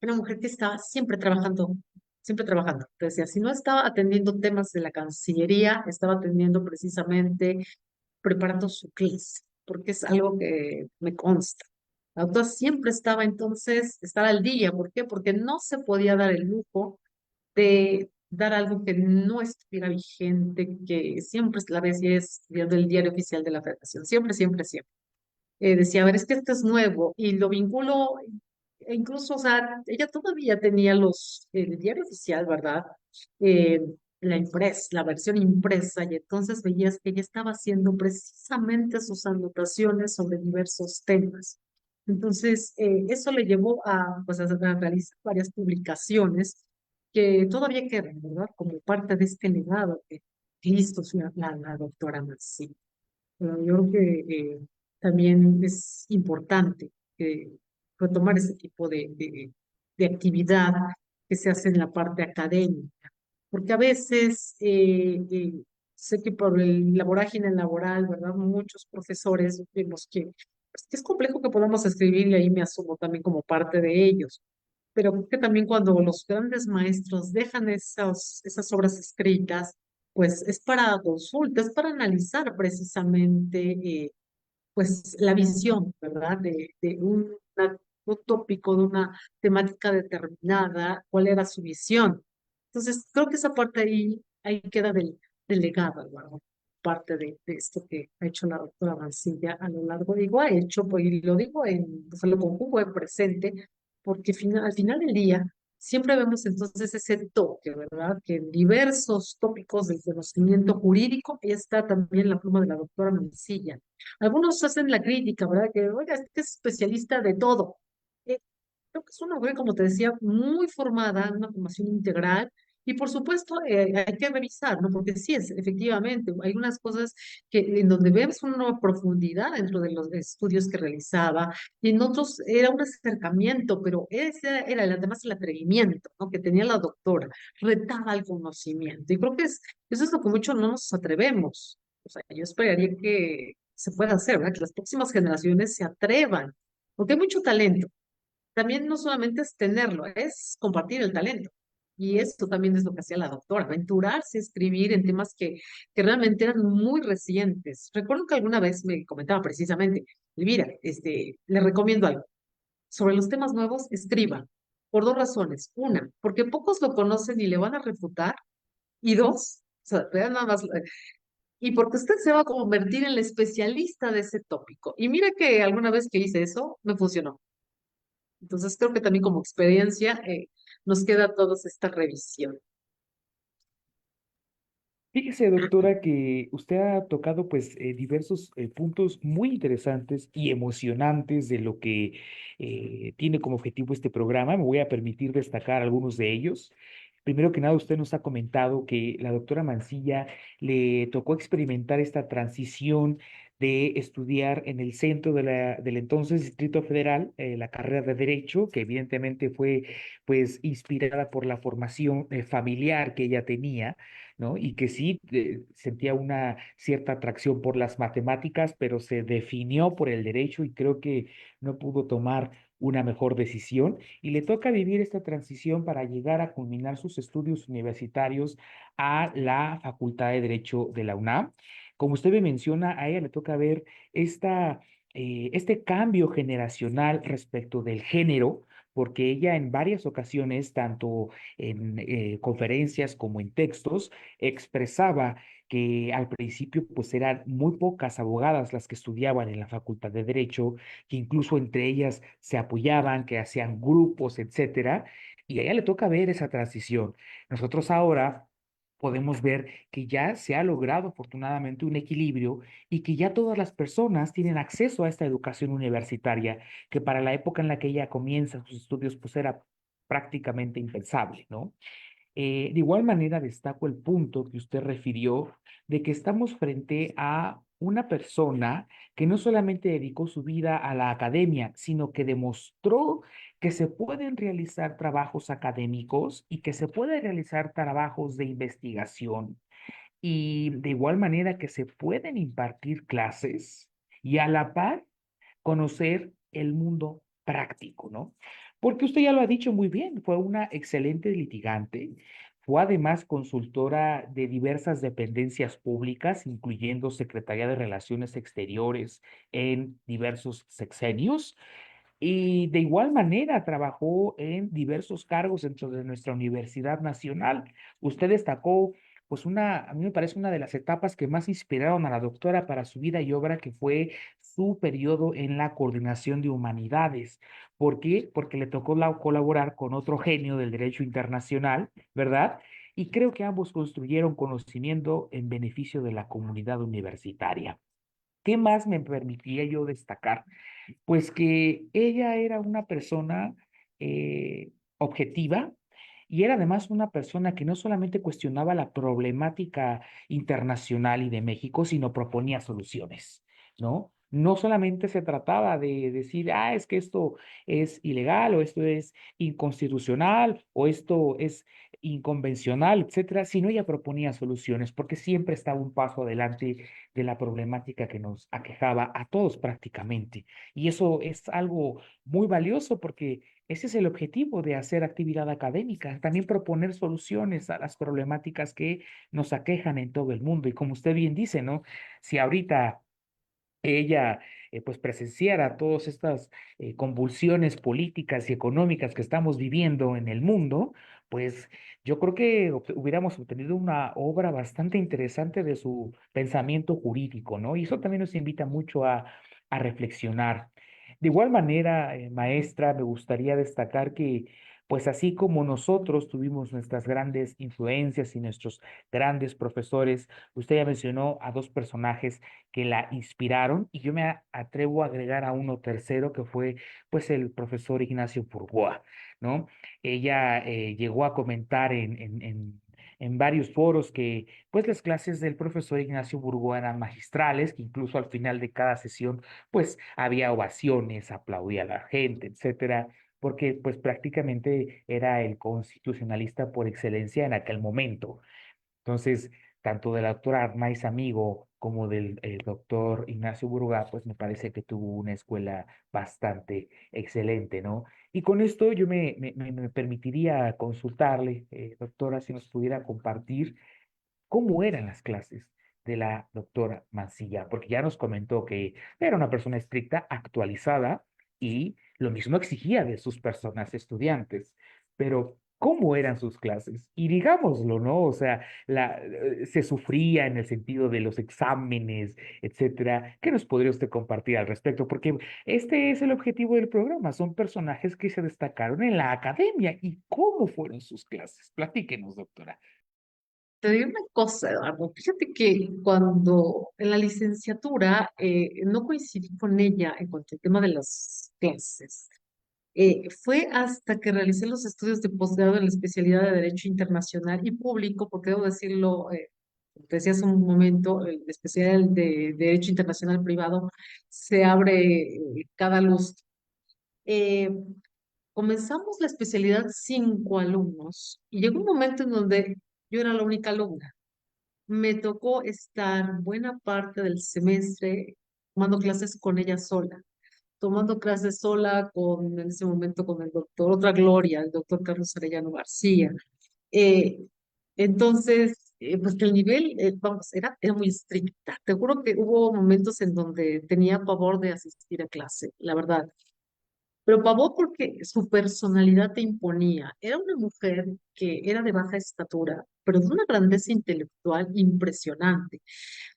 una mujer que estaba siempre trabajando, siempre trabajando. Te decía, si no estaba atendiendo temas de la Cancillería, estaba atendiendo precisamente, preparando su clase, porque es algo que me consta. La autora siempre estaba entonces, estar al día. ¿Por qué? Porque no se podía dar el lujo de dar algo que no estuviera vigente, que siempre la decía es del diario oficial de la Federación. Siempre, siempre, siempre decía, a ver, es que esto es nuevo y lo vinculo, e incluso, o sea, ella todavía tenía el diario oficial, ¿verdad? Eh, la impresa, la versión impresa, y entonces veías que ella estaba haciendo precisamente sus anotaciones sobre diversos temas. Entonces, eso le llevó a, pues, a realizar varias publicaciones que todavía quedan, ¿verdad? Como parte de este legado que hizo la doctora Mancini. Bueno, yo creo que también es importante retomar ese tipo de actividad que se hace en la parte académica, porque a veces sé que por la vorágine laboral, ¿verdad? Muchos profesores vemos pues, que es complejo que podamos escribir y ahí me asumo también como parte de ellos. Pero creo que también cuando los grandes maestros dejan esas obras escritas, pues es para consulta, es para analizar precisamente pues la visión, ¿verdad? De un tópico, de una temática determinada, cuál era su visión. Entonces, creo que esa parte ahí queda del legado, ¿verdad? Parte de esto que ha hecho la doctora Mancilla a lo largo, digo, ha hecho, pues, y lo digo pues, lo conjugo en presente, porque al final del día siempre vemos entonces ese toque, ¿verdad? Que en diversos tópicos del conocimiento jurídico está también la pluma de la doctora Mancilla. Algunos hacen la crítica, ¿verdad? Que, oiga, este es especialista de todo. Eh, Creo que es una mujer, como te decía, muy formada, una formación integral. Y por supuesto, hay que revisar, ¿no? Porque sí, efectivamente, hay unas cosas en donde vemos una profundidad dentro de los estudios que realizaba, y en otros era un acercamiento, pero ese era además el atrevimiento, ¿no? Que tenía la doctora, retaba el conocimiento. Y creo que eso es lo que mucho no nos atrevemos. O sea, yo esperaría que se pueda hacer, ¿verdad? Que las próximas generaciones se atrevan, porque hay mucho talento. También no solamente es tenerlo, es compartir el talento. Y esto también es lo que hacía la doctora, aventurarse a escribir en temas que realmente eran muy recientes. Recuerdo que alguna vez me comentaba precisamente, Elvira, le recomiendo algo. Sobre los temas nuevos, escriba, por dos razones. Una, porque pocos lo conocen y le van a refutar. Y dos, o sea, vean nada más, y porque usted se va a convertir en el especialista de ese tópico. Y mira que alguna vez que hice eso, me funcionó. Entonces creo que también como experiencia nos queda a todos esta revisión. Fíjese, doctora, que usted ha tocado pues diversos puntos muy interesantes y emocionantes de lo que tiene como objetivo este programa. Me voy a permitir destacar algunos de ellos. Primero que nada, usted nos ha comentado que la doctora Mancilla le tocó experimentar esta transición de estudiar en el centro del entonces Distrito Federal, la carrera de Derecho, que evidentemente fue pues inspirada por la formación familiar que ella tenía, ¿no? Y que sí sentía una cierta atracción por las matemáticas, pero se definió por el derecho y creo que no pudo tomar una mejor decisión y le toca vivir esta transición para llegar a culminar sus estudios universitarios a la Facultad de Derecho de la UNAM. Como usted me menciona, a ella le toca ver este cambio generacional respecto del género, porque ella en varias ocasiones, tanto en conferencias como en textos, expresaba que al principio pues eran muy pocas abogadas las que estudiaban en la Facultad de Derecho, que incluso entre ellas se apoyaban, que hacían grupos, etcétera, y a ella le toca ver esa transición. Nosotros ahora podemos ver que ya se ha logrado afortunadamente un equilibrio y que ya todas las personas tienen acceso a esta educación universitaria, que para la época en la que ella comienza sus estudios pues era prácticamente impensable, ¿no? De igual manera, destaco el punto que usted refirió de que estamos frente a una persona que no solamente dedicó su vida a la academia, sino que demostró que se pueden realizar trabajos académicos y que se pueden realizar trabajos de investigación y de igual manera que se pueden impartir clases y a la par conocer el mundo práctico, ¿no? Porque usted ya lo ha dicho muy bien, fue una excelente litigante, fue además consultora de diversas dependencias públicas, incluyendo Secretaría de Relaciones Exteriores en diversos sexenios, y de igual manera trabajó en diversos cargos dentro de nuestra Universidad Nacional. Usted destacó, pues a mí me parece una de las etapas que más inspiraron a la doctora para su vida y obra, que fue su periodo en la Coordinación de Humanidades. ¿Por qué? Porque le tocó colaborar con otro genio del derecho internacional, ¿verdad? Y creo que ambos construyeron conocimiento en beneficio de la comunidad universitaria. ¿Qué más me permitía yo destacar? Pues que ella era una persona objetiva y era además una persona que no solamente cuestionaba la problemática internacional y de México, sino proponía soluciones, ¿no? No solamente se trataba de decir, ah, es que esto es ilegal o esto es inconstitucional o esto es inconvencional, etcétera, sino ella proponía soluciones porque siempre estaba un paso adelante de la problemática que nos aquejaba a todos prácticamente. Y eso es algo muy valioso porque ese es el objetivo de hacer actividad académica, también proponer soluciones a las problemáticas que nos aquejan en todo el mundo. Y como usted bien dice, ¿no? Si ahorita ella pues presenciara todas estas convulsiones políticas y económicas que estamos viviendo en el mundo, pues yo creo que hubiéramos obtenido una obra bastante interesante de su pensamiento jurídico, ¿no? Y eso también nos invita mucho a reflexionar. De igual manera, maestra, me gustaría destacar que, pues así como nosotros tuvimos nuestras grandes influencias y nuestros grandes profesores, usted ya mencionó a dos personajes que la inspiraron y yo me atrevo a agregar a uno tercero que fue pues el profesor Ignacio Burgoa, ¿no? Ella llegó a comentar en varios foros que pues las clases del profesor Ignacio Burgoa eran magistrales, que incluso al final de cada sesión pues había ovaciones, aplaudía a la gente, etcétera, porque pues prácticamente era el constitucionalista por excelencia en aquel momento. Entonces, tanto de la doctora Arnaiz Amigo como del doctor Ignacio Burga, pues me parece que tuvo una escuela bastante excelente, ¿no? Y con esto yo me permitiría consultarle, doctora, si nos pudiera compartir cómo eran las clases de la doctora Mancilla, porque ya nos comentó que era una persona estricta, actualizada, y lo mismo exigía de sus personas estudiantes, pero ¿cómo eran sus clases? Y digámoslo, ¿no? O sea, se sufría en el sentido de los exámenes, etcétera. ¿Qué nos podría usted compartir al respecto? Porque este es el objetivo del programa, son personajes que se destacaron en la academia. ¿Y cómo fueron sus clases? Platíquenos, doctora. Te digo una cosa, Eduardo. Fíjate que cuando en la licenciatura no coincidí con ella en cuanto al tema de las clases. Fue hasta que realicé los estudios de posgrado en la especialidad de Derecho Internacional y Público, porque debo decirlo, como te decía hace un momento, la especialidad de Derecho Internacional Privado se abre cada lustro. Eh, Comenzamos la especialidad 5 alumnos y llegó un momento en donde yo era la única alumna. Me tocó estar buena parte del semestre tomando clases con ella sola, tomando clases sola en ese momento con el doctor, otra gloria, el doctor Carlos Arellano García. Eh, entonces, pues que el nivel, vamos, era muy estricta. Te juro que hubo momentos en donde tenía pavor de asistir a clase, la verdad. pero pavor porque su personalidad te imponía. Era una mujer que era de baja estatura, pero de una grandeza intelectual impresionante.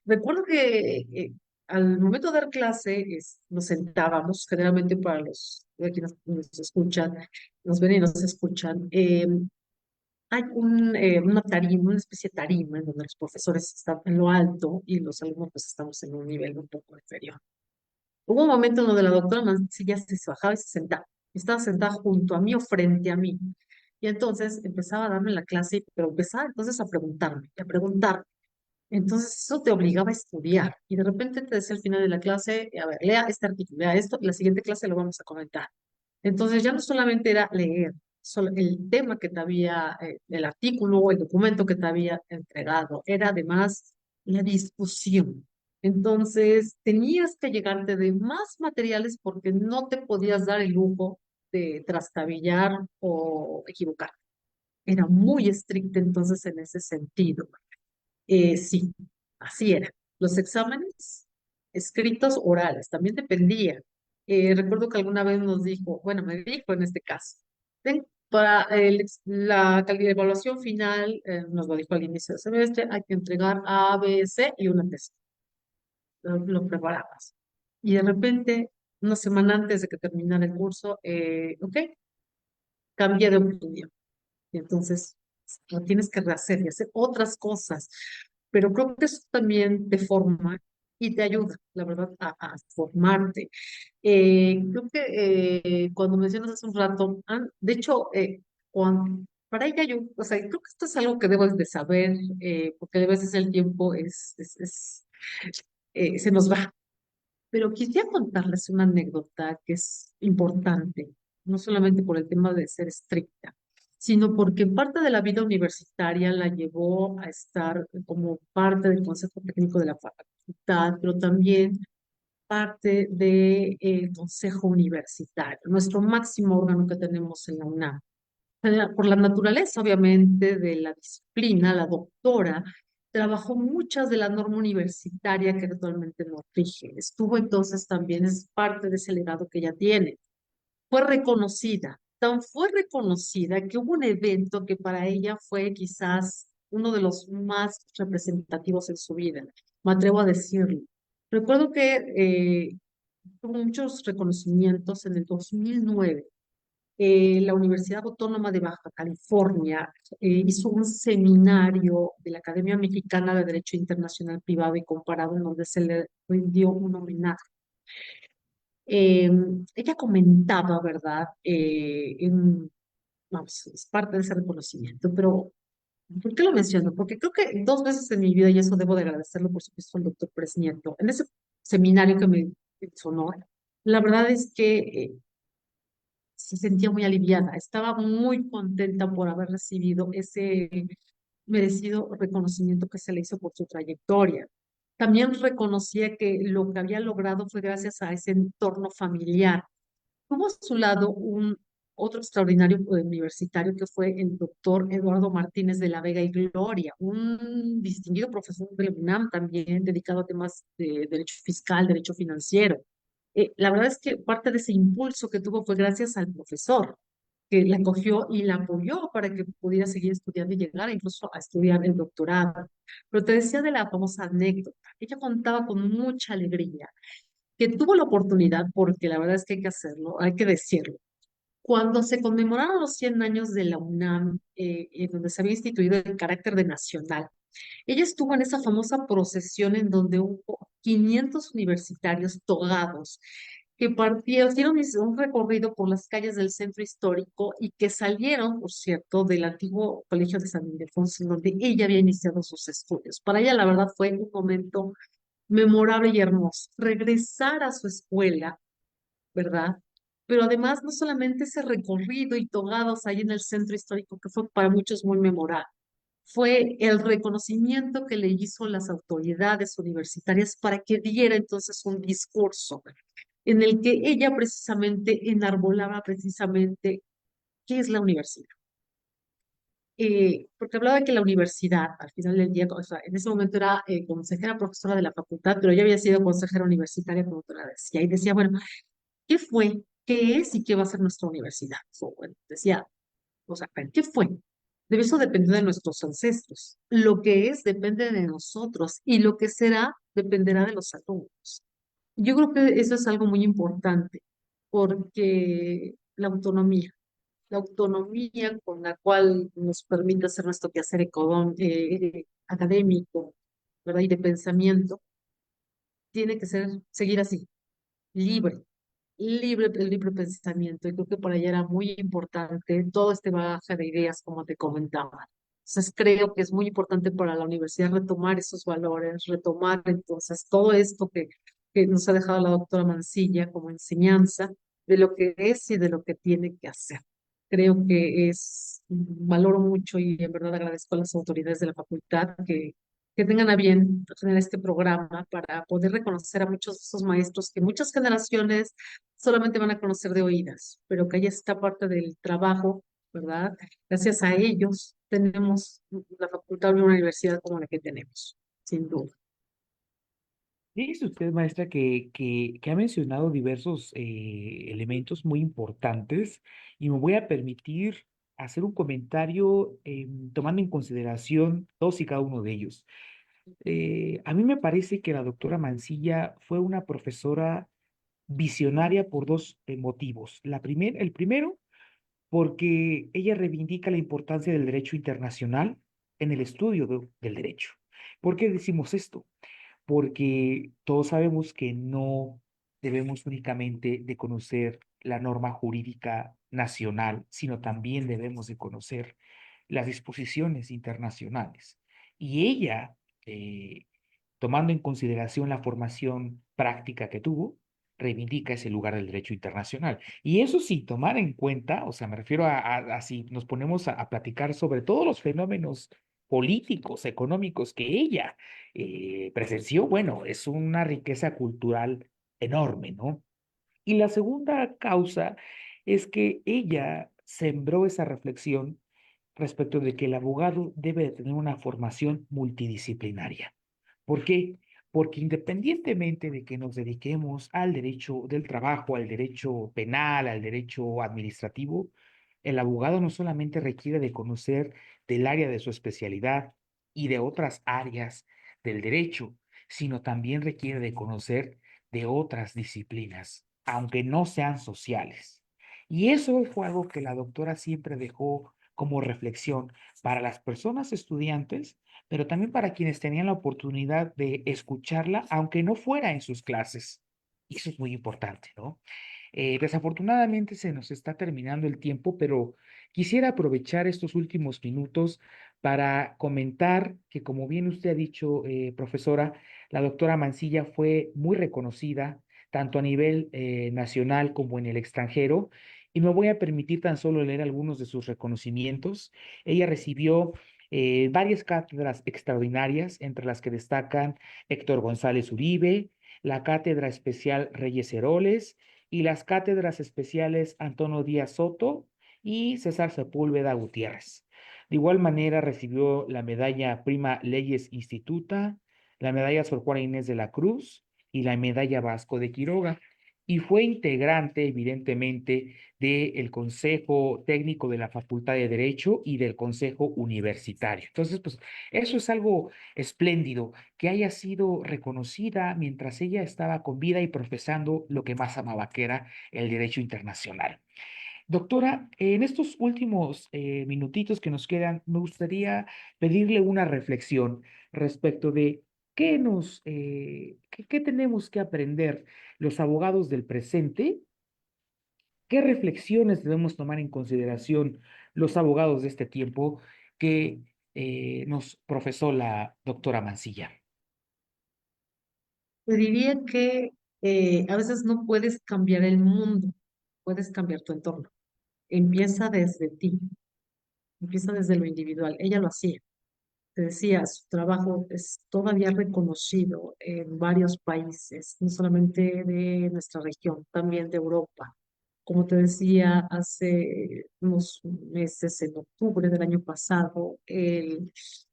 Recuerdo que al momento de dar clase nos sentábamos, generalmente para los de quienes nos escuchan, nos ven y nos escuchan, hay una tarima, una especie de tarima en donde los profesores están en lo alto y los alumnos pues estamos en un nivel un poco inferior. Hubo un momento en donde la doctora Mancilla se bajaba y se sentaba. Estaba sentada junto a mí o frente a mí. Y entonces empezaba a darme la clase, pero empezaba entonces a preguntarme, a preguntar. Entonces eso te obligaba a estudiar. Y de repente te decía al final de la clase, a ver, lea este artículo, lea esto, y la siguiente clase lo vamos a comentar. Entonces ya no solamente era leer solo el tema que te había, el artículo o el documento que te había entregado, era además la discusión. Entonces tenías que llegarte de más materiales porque no te podías dar el lujo de trastabillar o equivocar. Era muy estricta entonces en ese sentido. Sí, así era. Los exámenes escritos orales también dependía. Recuerdo que alguna vez nos dijo, bueno, me dijo en este caso, para la evaluación final, nos lo dijo al inicio del semestre, hay que entregar A, B, C y una tesis. Lo preparabas. Y de repente, una semana antes de que terminara el curso, ok, cambia de opinión. Y entonces lo tienes que rehacer y hacer otras cosas. Pero creo que eso también te forma y te ayuda, la verdad, a formarte. Creo que cuando mencionas hace un rato, de hecho, para ella yo, o sea, creo que esto es algo que debes de saber, porque a veces el tiempo se nos va. Pero quisiera contarles una anécdota que es importante, no solamente por el tema de ser estricta, sino porque parte de la vida universitaria la llevó a estar como parte del Consejo Técnico de la facultad, pero también parte del Consejo Universitario, nuestro máximo órgano que tenemos en la UNAM. Por la naturaleza, obviamente, de la disciplina, la doctora trabajó muchas de la norma universitaria que actualmente nos rige. Estuvo entonces también, es parte de ese legado que ella tiene. Fue reconocida, tan fue reconocida que hubo un evento que para ella fue quizás uno de los más representativos en su vida. Me atrevo a decirlo. Recuerdo que tuvo muchos reconocimientos en el 2009. La Universidad Autónoma de Baja California hizo un seminario de la Academia Mexicana de Derecho Internacional Privado y Comparado en donde se le rindió un homenaje. Eh, Ella comentaba, ¿verdad? Vamos, es parte de ese reconocimiento, pero ¿por qué lo menciono? Porque creo que dos veces en mi vida, y eso debo de agradecerlo, por supuesto, al doctor Pérez Nieto, en ese seminario que me sonó, la verdad es que se sentía muy aliviada, estaba muy contenta por haber recibido ese merecido reconocimiento que se le hizo por su trayectoria. También reconocía que lo que había logrado fue gracias a ese entorno familiar. Tuvo a su lado un otro extraordinario universitario que fue el doctor Eduardo Martínez de la Vega y Gloria, un distinguido profesor de la UNAM también dedicado a temas de derecho fiscal, derecho financiero. La verdad es que parte de ese impulso que tuvo fue gracias al profesor, que la cogió y la apoyó para que pudiera seguir estudiando y llegar incluso a estudiar el doctorado. Pero te decía de la famosa anécdota. Ella contaba con mucha alegría que tuvo la oportunidad, porque la verdad es que hay que hacerlo, hay que decirlo. Cuando se conmemoraron los 100 años de la UNAM, en donde se había instituido el carácter de nacional, ella estuvo en esa famosa procesión en donde hubo 500 universitarios togados que partieron, hicieron un recorrido por las calles del centro histórico y que salieron, por cierto, del antiguo Colegio de San Ildefonso, en donde ella había iniciado sus estudios. Para ella, la verdad, fue un momento memorable y hermoso. Regresar a su escuela, ¿verdad? Pero además, no solamente ese recorrido y togados ahí en el centro histórico, que fue para muchos muy memorable, fue el reconocimiento que le hizo las autoridades universitarias para que diera entonces un discurso en el que ella precisamente enarbolaba precisamente qué es la universidad. Porque hablaba de que la universidad, al final del día, o sea, en ese momento era consejera profesora de la facultad, pero ella había sido consejera universitaria, como tú la decía, y decía, bueno, ¿qué fue? qué es y qué va a ser nuestra universidad. So, bueno, decía, o sea, ¿qué fue? De eso depende de nuestros ancestros. Lo que es depende de nosotros y lo que será dependerá de los alumnos. Yo creo que eso es algo muy importante porque la autonomía con la cual nos permite hacer nuestro quehacer académico, ¿verdad? Y de pensamiento, tiene que seguir así, libre, el libre pensamiento. Y creo que por allá era muy importante todo este bagaje de ideas, como te comentaba. Entonces creo que es muy importante para la universidad retomar esos valores, retomar entonces todo esto que nos ha dejado la doctora Mancilla como enseñanza de lo que es y de lo que tiene que hacer. Creo que valoro mucho y en verdad agradezco a las autoridades de la facultad que tengan a bien tener este programa para poder reconocer a muchos de esos maestros que muchas generaciones solamente van a conocer de oídas, pero que ahí está parte del trabajo, ¿verdad? Gracias a ellos tenemos la facultad de una universidad como la que tenemos, sin duda. Dice usted, maestra, que ha mencionado diversos elementos muy importantes y me voy a permitir hacer un comentario tomando en consideración todos y cada uno de ellos. A mí me parece que la doctora Mancilla fue una profesora visionaria por dos motivos. El primero, porque ella reivindica la importancia del derecho internacional en el estudio del derecho. ¿Por qué decimos esto? Porque todos sabemos que no debemos únicamente de conocer la norma jurídica nacional, sino también debemos de conocer las disposiciones internacionales. Y ella, eh, tomando en consideración la formación práctica que tuvo, reivindica ese lugar del derecho internacional. Y eso sin tomar en cuenta, o sea, me refiero a si nos ponemos a platicar sobre todos los fenómenos políticos, económicos que ella presenció, bueno, es una riqueza cultural enorme, ¿no? Y la segunda causa es que ella sembró esa reflexión respecto de que el abogado debe de tener una formación multidisciplinaria. ¿Por qué? Porque independientemente de que nos dediquemos al derecho del trabajo, al derecho penal, al derecho administrativo, el abogado no solamente requiere de conocer del área de su especialidad y de otras áreas del derecho, sino también requiere de conocer de otras disciplinas, aunque no sean sociales. Y eso fue algo que la doctora siempre dejó como reflexión para las personas estudiantes, pero también para quienes tenían la oportunidad de escucharla, aunque no fuera en sus clases. Y eso es muy importante, ¿no? Desafortunadamente se nos está terminando el tiempo, pero quisiera aprovechar estos últimos minutos para comentar que, como bien usted ha dicho, profesora, la doctora Mancilla fue muy reconocida tanto a nivel nacional como en el extranjero. Y me voy a permitir tan solo leer algunos de sus reconocimientos. Ella recibió varias cátedras extraordinarias, entre las que destacan Héctor González Uribe, la Cátedra Especial Reyes Heroles y las cátedras especiales Antonio Díaz Soto y César Sepúlveda Gutiérrez. De igual manera recibió la medalla Prima Leyes Instituta, la medalla Sor Juana Inés de la Cruz y la medalla Vasco de Quiroga. Y fue integrante, evidentemente, del Consejo Técnico de la Facultad de Derecho y del Consejo Universitario. Entonces, pues eso es algo espléndido, que haya sido reconocida mientras ella estaba con vida y profesando lo que más amaba, que era el derecho internacional. Doctora, en estos últimos minutitos que nos quedan, me gustaría pedirle una reflexión respecto de qué tenemos que aprender los abogados del presente. ¿Qué reflexiones debemos tomar en consideración los abogados de este tiempo que nos profesó la doctora Mancilla? Te diría que a veces no puedes cambiar el mundo, puedes cambiar tu entorno. Empieza desde ti, empieza desde lo individual. Ella lo hacía. Te decía, su trabajo es todavía reconocido en varios países, no solamente de nuestra región, también de Europa. Como te decía, hace unos meses, en octubre del año pasado, el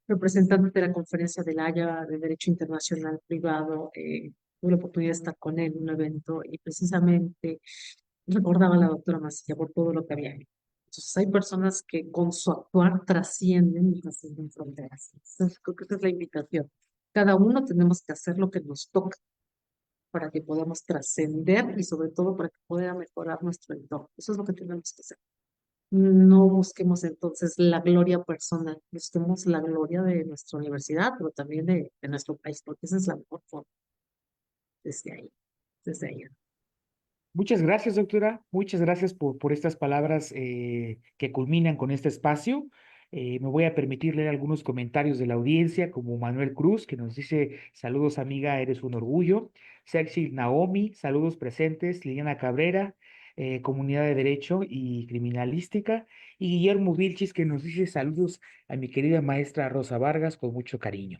representante de la Conferencia de La Haya de Derecho Internacional Privado, tuve la oportunidad de estar con él en un evento y precisamente recordaba a la doctora Mancilla por todo lo que había hecho. Entonces, hay personas que con su actuar trascienden y trascienden fronteras. Entonces, creo que esa es la invitación. Cada uno tenemos que hacer lo que nos toca para que podamos trascender y sobre todo para que pueda mejorar nuestro entorno. Eso es lo que tenemos que hacer. No busquemos entonces la gloria personal, busquemos la gloria de nuestra universidad, pero también de nuestro país, porque esa es la mejor forma desde ahí, desde ahí. Muchas gracias, doctora. Muchas gracias por estas palabras que culminan con este espacio. Me voy a permitir leer algunos comentarios de la audiencia, como Manuel Cruz, que nos dice: saludos, amiga, eres un orgullo. Sexy Naomi, saludos presentes. Liliana Cabrera, Comunidad de Derecho y Criminalística. Y Guillermo Vilchis, que nos dice: saludos a mi querida maestra Rosa Vargas, con mucho cariño.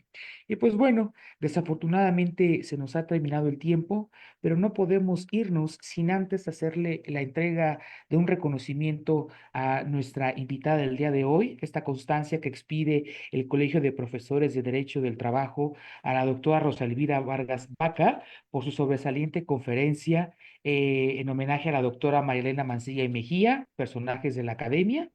Y pues bueno, desafortunadamente se nos ha terminado el tiempo, pero no podemos irnos sin antes hacerle la entrega de un reconocimiento a nuestra invitada del día de hoy, esta constancia que expide el Colegio de Profesores de Derecho del Trabajo, a la doctora Rosa Elvira Vargas Baca, por su sobresaliente conferencia en homenaje a la doctora Marilena Mancilla y Mejía, personajes de la academia.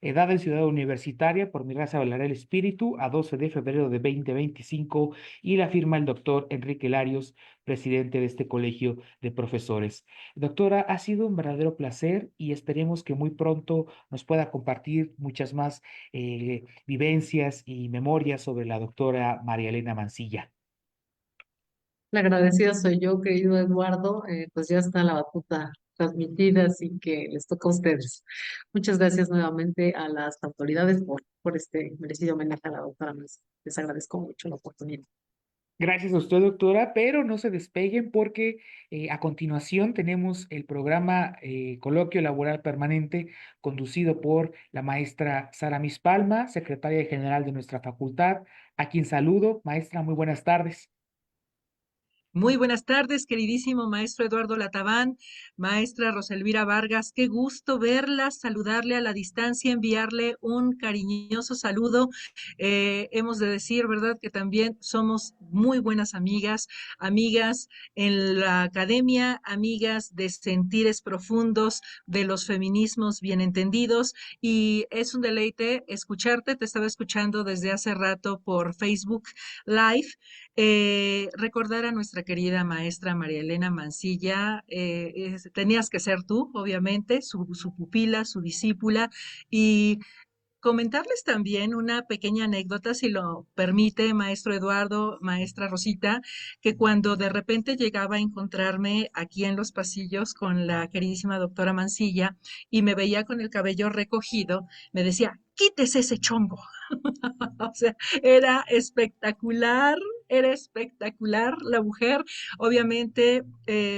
Edad en Ciudad Universitaria, por mi raza bailará el espíritu, a 12 de febrero de 2025, y la firma el doctor Enrique Larios, presidente de este colegio de profesores. Doctora, ha sido un verdadero placer y esperemos que muy pronto nos pueda compartir muchas más vivencias y memorias sobre la doctora María Elena Mancilla. La agradecida soy yo, querido Eduardo, pues ya está la batuta transmitida, así que les toca a ustedes. Muchas gracias nuevamente a las autoridades por este merecido homenaje a la doctora Mancilla. Les agradezco mucho la oportunidad. Gracias a usted, doctora, pero no se despeguen porque a continuación tenemos el programa Coloquio Laboral Permanente, conducido por la maestra Sara Mispalma, secretaria general de nuestra facultad, a quien saludo. Maestra, muy buenas tardes. Muy buenas tardes, queridísimo maestro Eduardo Lataván, maestra Roselvira Vargas, qué gusto verla, saludarle a la distancia, enviarle un cariñoso saludo. Hemos de decir, ¿verdad?, que también somos muy buenas amigas, amigas en la academia, amigas de sentires profundos, de los feminismos bien entendidos, y es un deleite escucharte. Te estaba escuchando desde hace rato por Facebook Live. Recordar a nuestra querida maestra María Elena Mancilla, tenías que ser tú, obviamente, su pupila, su discípula, y comentarles también una pequeña anécdota, si lo permite, maestro Eduardo, maestra Rosita, que cuando de repente llegaba a encontrarme aquí en los pasillos con la queridísima doctora Mancilla y me veía con el cabello recogido, me decía: quítese ese chombo. O sea, era espectacular la mujer, obviamente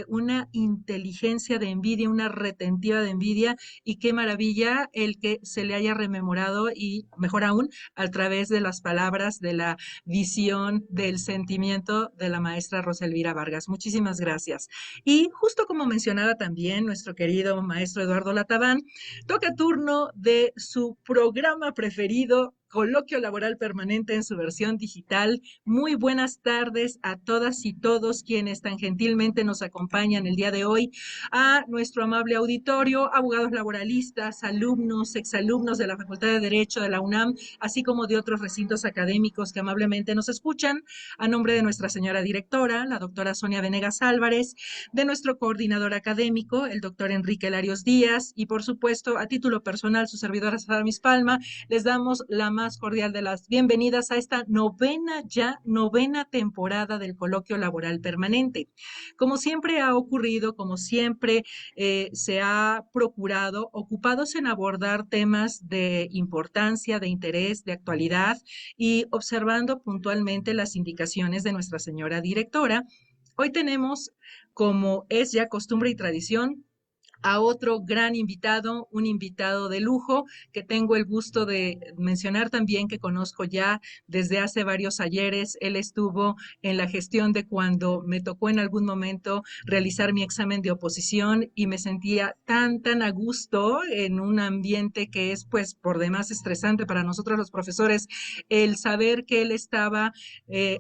una inteligencia de envidia, una retentiva de envidia, y qué maravilla el que se le haya rememorado, y mejor aún, a través de las palabras, de la visión, del sentimiento de la maestra Rosa Elvira Vargas. Muchísimas gracias. Y justo como mencionaba también nuestro querido maestro Eduardo Lataván, toca turno de su programa preferido, Coloquio Laboral Permanente en su versión digital. Muy buenas tardes a todas y todos quienes tan gentilmente nos acompañan el día de hoy, a nuestro amable auditorio, abogados laboralistas, alumnos, exalumnos de la Facultad de Derecho de la UNAM, así como de otros recintos académicos que amablemente nos escuchan, a nombre de nuestra señora directora, la doctora Sonia Venegas Álvarez, de nuestro coordinador académico, el doctor Enrique Larios Díaz, y por supuesto, a título personal, su servidora Sara Mispalma, les damos la más cordial de las bienvenidas a esta novena temporada del Coloquio Laboral Permanente. Como siempre ha ocurrido, como siempre se ha procurado, ocupados en abordar temas de importancia, de interés, de actualidad, y observando puntualmente las indicaciones de nuestra señora directora, hoy tenemos, como es ya costumbre y tradición, a otro gran invitado, un invitado de lujo que tengo el gusto de mencionar también, que conozco ya desde hace varios ayeres. Él estuvo en la gestión de cuando me tocó en algún momento realizar mi examen de oposición, y me sentía tan a gusto en un ambiente que es pues por demás estresante para nosotros los profesores, el saber que él estaba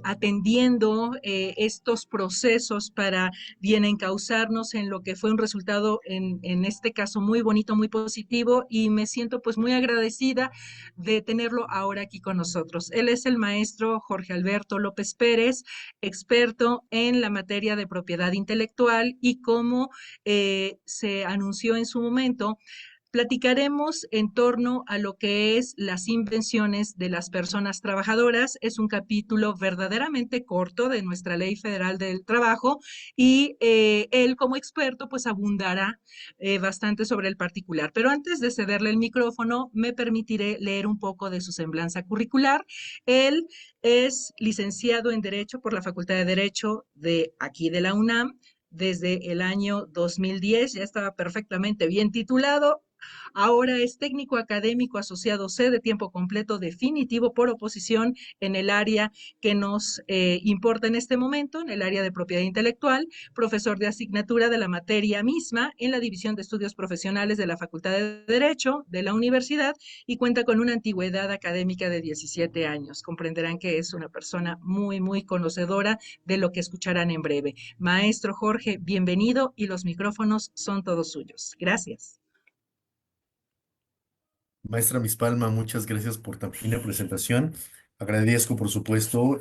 atendiendo estos procesos para bien encauzarnos en lo que fue un resultado en en este caso muy bonito, muy positivo, y me siento pues muy agradecida de tenerlo ahora aquí con nosotros. Él es el maestro Jorge Alberto López Pérez, experto en la materia de propiedad intelectual, y como se anunció en su momento, platicaremos en torno a lo que es las invenciones de las personas trabajadoras. Es un capítulo verdaderamente corto de nuestra Ley Federal del Trabajo, y él como experto pues abundará bastante sobre el particular. Pero antes de cederle el micrófono, me permitiré leer un poco de su semblanza curricular. Él es licenciado en Derecho por la Facultad de Derecho de aquí de la UNAM. Desde el año 2010 ya estaba perfectamente bien titulado. Ahora es técnico académico asociado C de tiempo completo definitivo por oposición en el área que nos importa en este momento, en el área de propiedad intelectual, profesor de asignatura de la materia misma en la División de Estudios Profesionales de la Facultad de Derecho de la universidad, y cuenta con una antigüedad académica de 17 años. Comprenderán que es una persona muy, muy conocedora de lo que escucharán en breve. Maestro Jorge, bienvenido, y los micrófonos son todos suyos. Gracias. Maestra Mispalma, muchas gracias por tan fina presentación. Agradezco, por supuesto,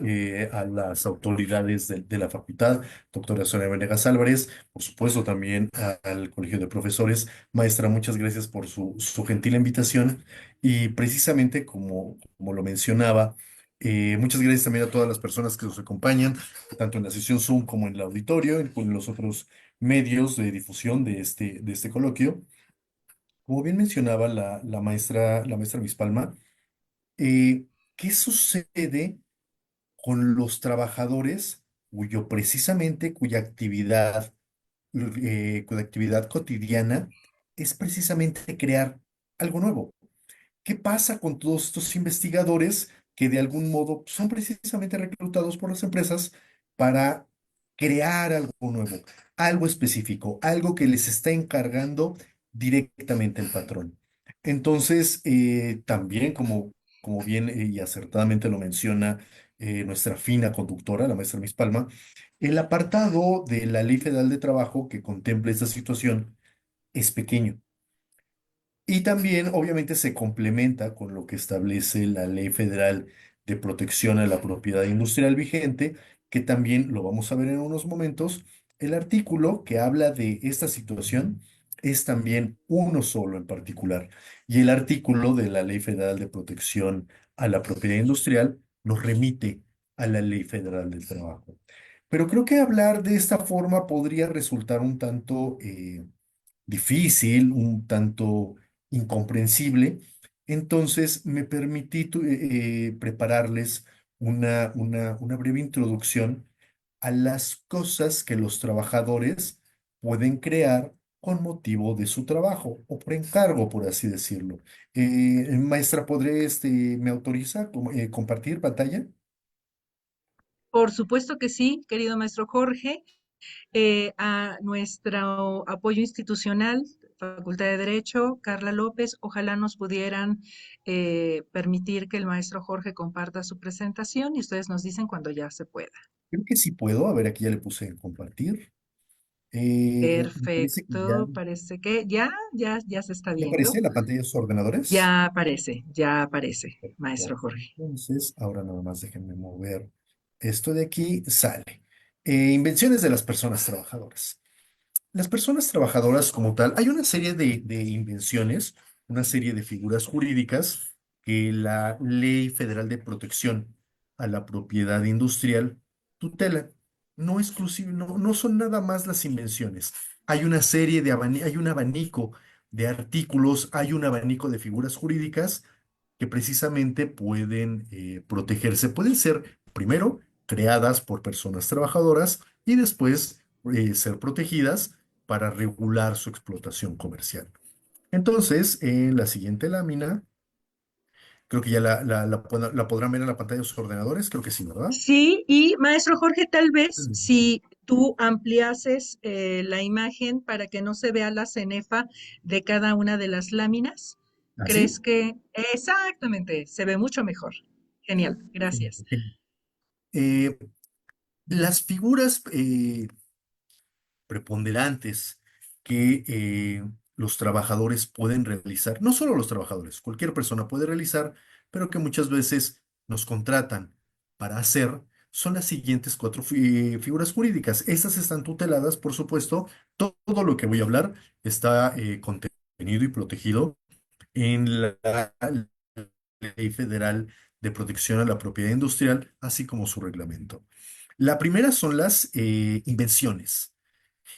a las autoridades de la facultad, doctora Sonia Venegas Álvarez, por supuesto también al Colegio de Profesores. Maestra, muchas gracias por su gentil invitación y precisamente como lo mencionaba, muchas gracias también a todas las personas que nos acompañan, tanto en la sesión Zoom como en el auditorio y con los otros medios de difusión de este coloquio. Como bien mencionaba la maestra Mispalma, eh, ¿qué sucede con los trabajadores cuya actividad cotidiana es precisamente crear algo nuevo? ¿Qué pasa con todos estos investigadores que de algún modo son precisamente reclutados por las empresas para crear algo nuevo, algo específico, algo que les está encargando directamente el patrón? Entonces, también como bien y acertadamente lo menciona nuestra fina conductora, la maestra Miss Palma, el apartado de la Ley Federal de Trabajo que contempla esta situación es pequeño. Y también, obviamente, se complementa con lo que establece la Ley Federal de Protección a la Propiedad Industrial vigente, que también lo vamos a ver en unos momentos. El artículo que habla de esta situación es también uno solo en particular. Y el artículo de la Ley Federal de Protección a la Propiedad Industrial nos remite a la Ley Federal del Trabajo. Pero creo que hablar de esta forma podría resultar un tanto difícil, un tanto incomprensible. Entonces me permití prepararles una breve introducción a las cosas que los trabajadores pueden crear con motivo de su trabajo o por encargo, por así decirlo. Maestra, ¿me autoriza compartir pantalla? Por supuesto que sí, querido maestro Jorge. A nuestro apoyo institucional, Facultad de Derecho, Carla López, ojalá nos pudieran permitir que el maestro Jorge comparta su presentación, y ustedes nos dicen cuando ya se pueda. Creo que sí puedo. A ver, aquí ya le puse en compartir. Me parece que Perfecto, parece que ya se está ya aparece viendo. en la pantalla de sus ordenadores. Ya aparece, maestro Perfecto. Jorge. Entonces, ahora nada más déjenme mover esto de aquí. Sale. Invenciones de las personas trabajadoras. Las personas trabajadoras como tal, hay una serie de invenciones, una serie de figuras jurídicas que la Ley Federal de Protección a la Propiedad Industrial tutela. No exclusivo, no son nada más las invenciones. Hay una serie hay un abanico de artículos, hay un abanico de figuras jurídicas que precisamente pueden protegerse. Pueden ser, primero, creadas por personas trabajadoras y después ser protegidas para regular su explotación comercial. Entonces, en la siguiente lámina, creo que ya la podrán ver en la pantalla de sus ordenadores, creo que sí, ¿verdad? Sí, y maestro Jorge, tal vez si tú ampliases la imagen para que no se vea la cenefa de cada una de las láminas, ¿crees ¿Así? que exactamente se ve mucho mejor? Genial, gracias. Las figuras preponderantes que los trabajadores pueden realizar, no solo los trabajadores, cualquier persona puede realizar, pero que muchas veces nos contratan para hacer, son las siguientes cuatro figuras jurídicas. Estas están tuteladas, por supuesto. Todo lo que voy a hablar está contenido y protegido en la Ley Federal de Protección a la Propiedad Industrial, así como su reglamento. La primera son las invenciones.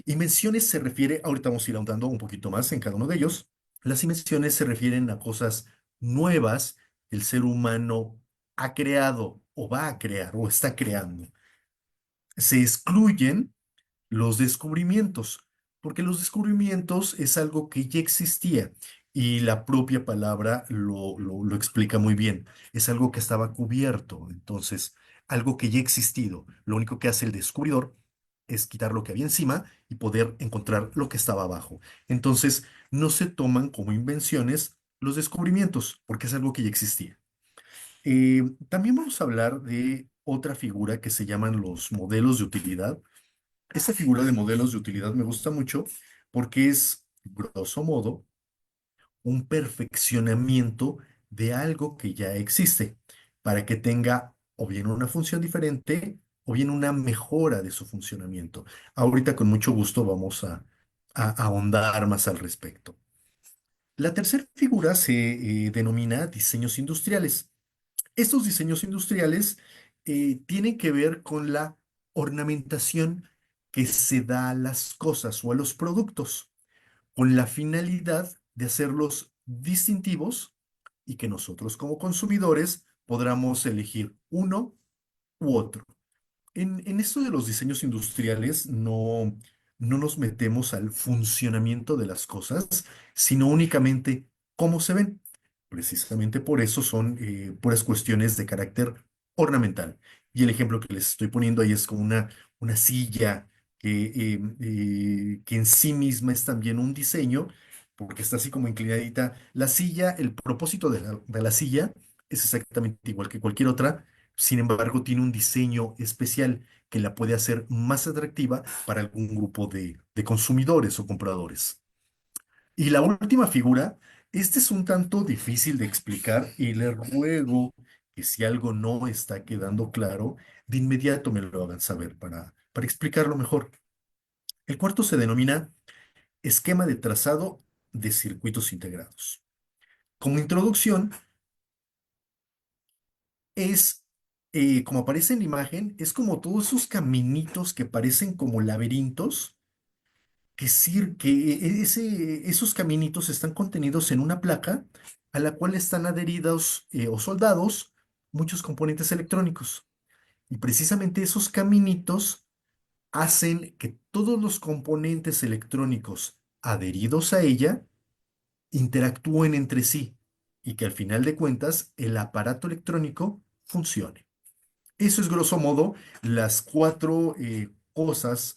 Invenciones se refiere, ahorita vamos a ir ahondando un poquito más en cada uno de ellos. Las invenciones se refieren a cosas nuevas que el ser humano ha creado o va a crear o está creando. Se excluyen los descubrimientos, porque los descubrimientos es algo que ya existía y la propia palabra lo explica muy bien. Es algo que estaba cubierto, entonces, algo que ya ha existido. Lo único que hace el descubridor es quitar lo que había encima y poder encontrar lo que estaba abajo. Entonces, no se toman como invenciones los descubrimientos, porque es algo que ya existía. También vamos a hablar de otra figura que se llaman los modelos de utilidad. Esta figura de modelos de utilidad me gusta mucho porque es, grosso modo, un perfeccionamiento de algo que ya existe para que tenga o bien una función diferente o bien una mejora de su funcionamiento. Ahorita con mucho gusto vamos a ahondar más al respecto. La tercera figura se denomina diseños industriales. Estos diseños industriales tienen que ver con la ornamentación que se da a las cosas o a los productos, con la finalidad de hacerlos distintivos y que nosotros como consumidores podamos elegir uno u otro. En esto de los diseños industriales no nos metemos al funcionamiento de las cosas, sino únicamente cómo se ven. Precisamente por eso son puras cuestiones de carácter ornamental. Y el ejemplo que les estoy poniendo ahí es como una silla que en sí misma es también un diseño, porque está así como inclinadita. La silla, el propósito de la silla es exactamente igual que cualquier otra, sin embargo, tiene un diseño especial que la puede hacer más atractiva para algún grupo de consumidores o compradores. Y la última figura, este es un tanto difícil de explicar y le ruego que si algo no está quedando claro, de inmediato me lo hagan saber para explicarlo mejor. El cuarto se denomina esquema de trazado de circuitos integrados. Como introducción, es, como aparece en la imagen, es como todos esos caminitos que parecen como laberintos, esos caminitos están contenidos en una placa a la cual están adheridos o soldados muchos componentes electrónicos. Y precisamente esos caminitos hacen que todos los componentes electrónicos adheridos a ella interactúen entre sí y que al final de cuentas el aparato electrónico funcione. Eso es grosso modo las cuatro cosas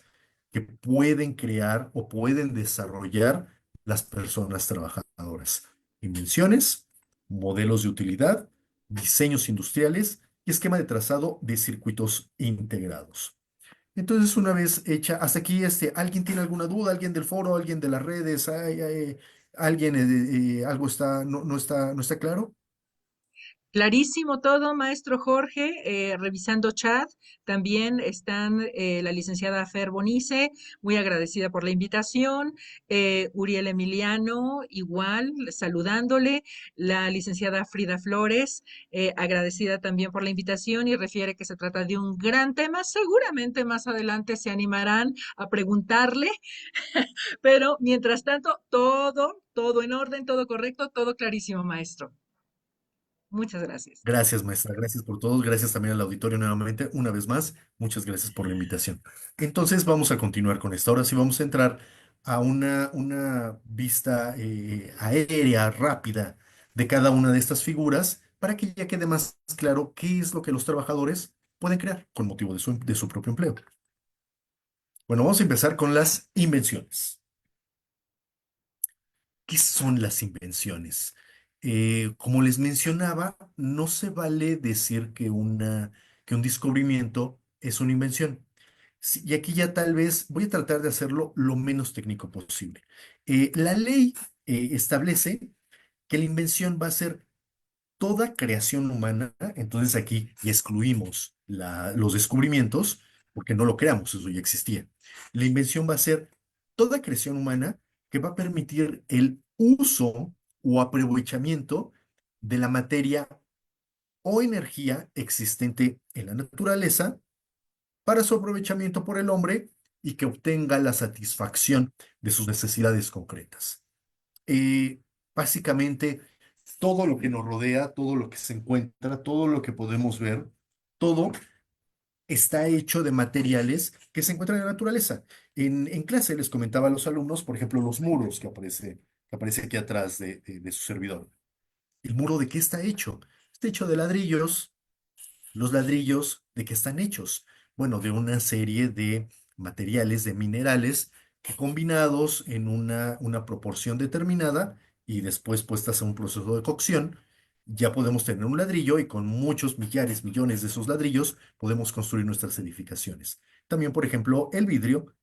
que pueden crear o pueden desarrollar las personas trabajadoras. Invenciones, modelos de utilidad, diseños industriales y esquema de trazado de circuitos integrados. Entonces, una vez hecha, hasta aquí, ¿alguien tiene alguna duda? ¿Alguien del foro? ¿Alguien de las redes? ¿Alguien, algo no está claro? Clarísimo todo, maestro Jorge. Revisando chat, también están la licenciada Fer Bonice, muy agradecida por la invitación. Uriel Emiliano, igual, saludándole. La licenciada Frida Flores, agradecida también por la invitación y refiere que se trata de un gran tema. Seguramente más adelante se animarán a preguntarle, pero mientras tanto, todo en orden, todo correcto, todo clarísimo, maestro. Muchas gracias. Gracias, maestra. Gracias por todo. Gracias también al auditorio nuevamente. Una vez más, muchas gracias por la invitación. Entonces, vamos a continuar con esto. Ahora sí vamos a entrar a una vista aérea, rápida, de cada una de estas figuras para que ya quede más claro qué es lo que los trabajadores pueden crear con motivo de su propio empleo. Bueno, vamos a empezar con las invenciones. ¿Qué son las invenciones? Como les mencionaba, no se vale decir que un descubrimiento es una invención. Sí, y aquí ya tal vez voy a tratar de hacerlo lo menos técnico posible. La ley establece que la invención va a ser toda creación humana, entonces aquí ya excluimos los descubrimientos, porque no lo creamos, eso ya existía. La invención va a ser toda creación humana que va a permitir el uso o aprovechamiento de la materia o energía existente en la naturaleza para su aprovechamiento por el hombre y que obtenga la satisfacción de sus necesidades concretas. Eh, Básicamente, todo lo que nos rodea, todo lo que se encuentra, todo lo que podemos ver, todo está hecho de materiales que se encuentran en la naturaleza. En clase les comentaba a los alumnos, por ejemplo, los muros que aparece aquí atrás de su servidor. ¿El muro de qué está hecho? Está hecho de ladrillos. ¿Los ladrillos de qué están hechos? Bueno, de una serie de materiales, de minerales, que combinados en una proporción determinada y después puestas a un proceso de cocción, ya podemos tener un ladrillo y con muchos millares, millones de esos ladrillos podemos construir nuestras edificaciones. También, por ejemplo, el vidrio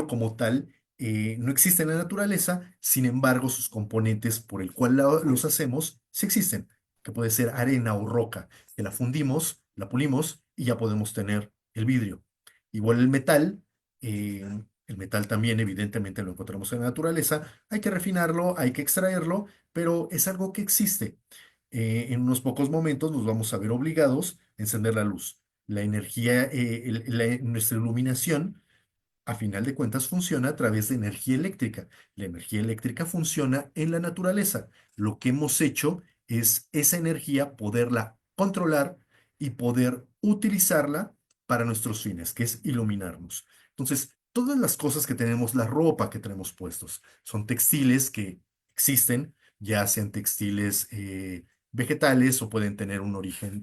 como tal no existe en la naturaleza, sin embargo, sus componentes por el cual los hacemos sí existen, que puede ser arena o roca, que la fundimos, la pulimos y ya podemos tener el vidrio. Igual eh, el metal también evidentemente lo encontramos en la naturaleza, hay que refinarlo, hay que extraerlo, pero es algo que existe. En unos pocos momentos nos vamos a ver obligados a encender la luz. La energía, nuestra iluminación a final de cuentas funciona a través de energía eléctrica. La energía eléctrica funciona en la naturaleza. Lo que hemos hecho es esa energía poderla controlar y poder utilizarla para nuestros fines, que es iluminarnos. Entonces, todas las cosas que tenemos, la ropa que tenemos puestos, son textiles que existen, ya sean textiles vegetales o pueden tener un origen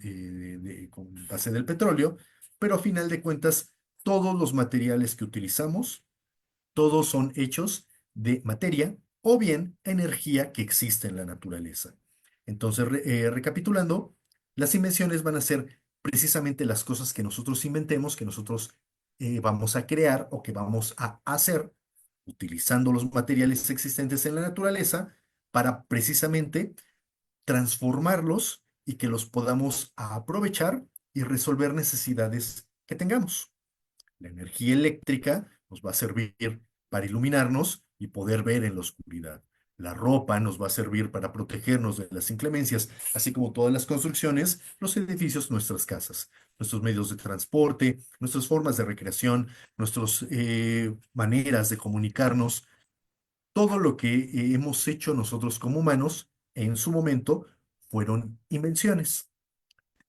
con base del petróleo, pero a final de cuentas todos los materiales que utilizamos, todos son hechos de materia o bien energía que existe en la naturaleza. Entonces, recapitulando, las invenciones van a ser precisamente las cosas que nosotros inventemos, que nosotros vamos a crear o que vamos a hacer utilizando los materiales existentes en la naturaleza para precisamente transformarlos y que los podamos aprovechar y resolver necesidades que tengamos. La energía eléctrica nos va a servir para iluminarnos y poder ver en la oscuridad. La ropa nos va a servir para protegernos de las inclemencias, así como todas las construcciones, los edificios, nuestras casas, nuestros medios de transporte, nuestras formas de recreación, nuestras maneras de comunicarnos, todo lo que hemos hecho nosotros como humanos en su momento fueron invenciones.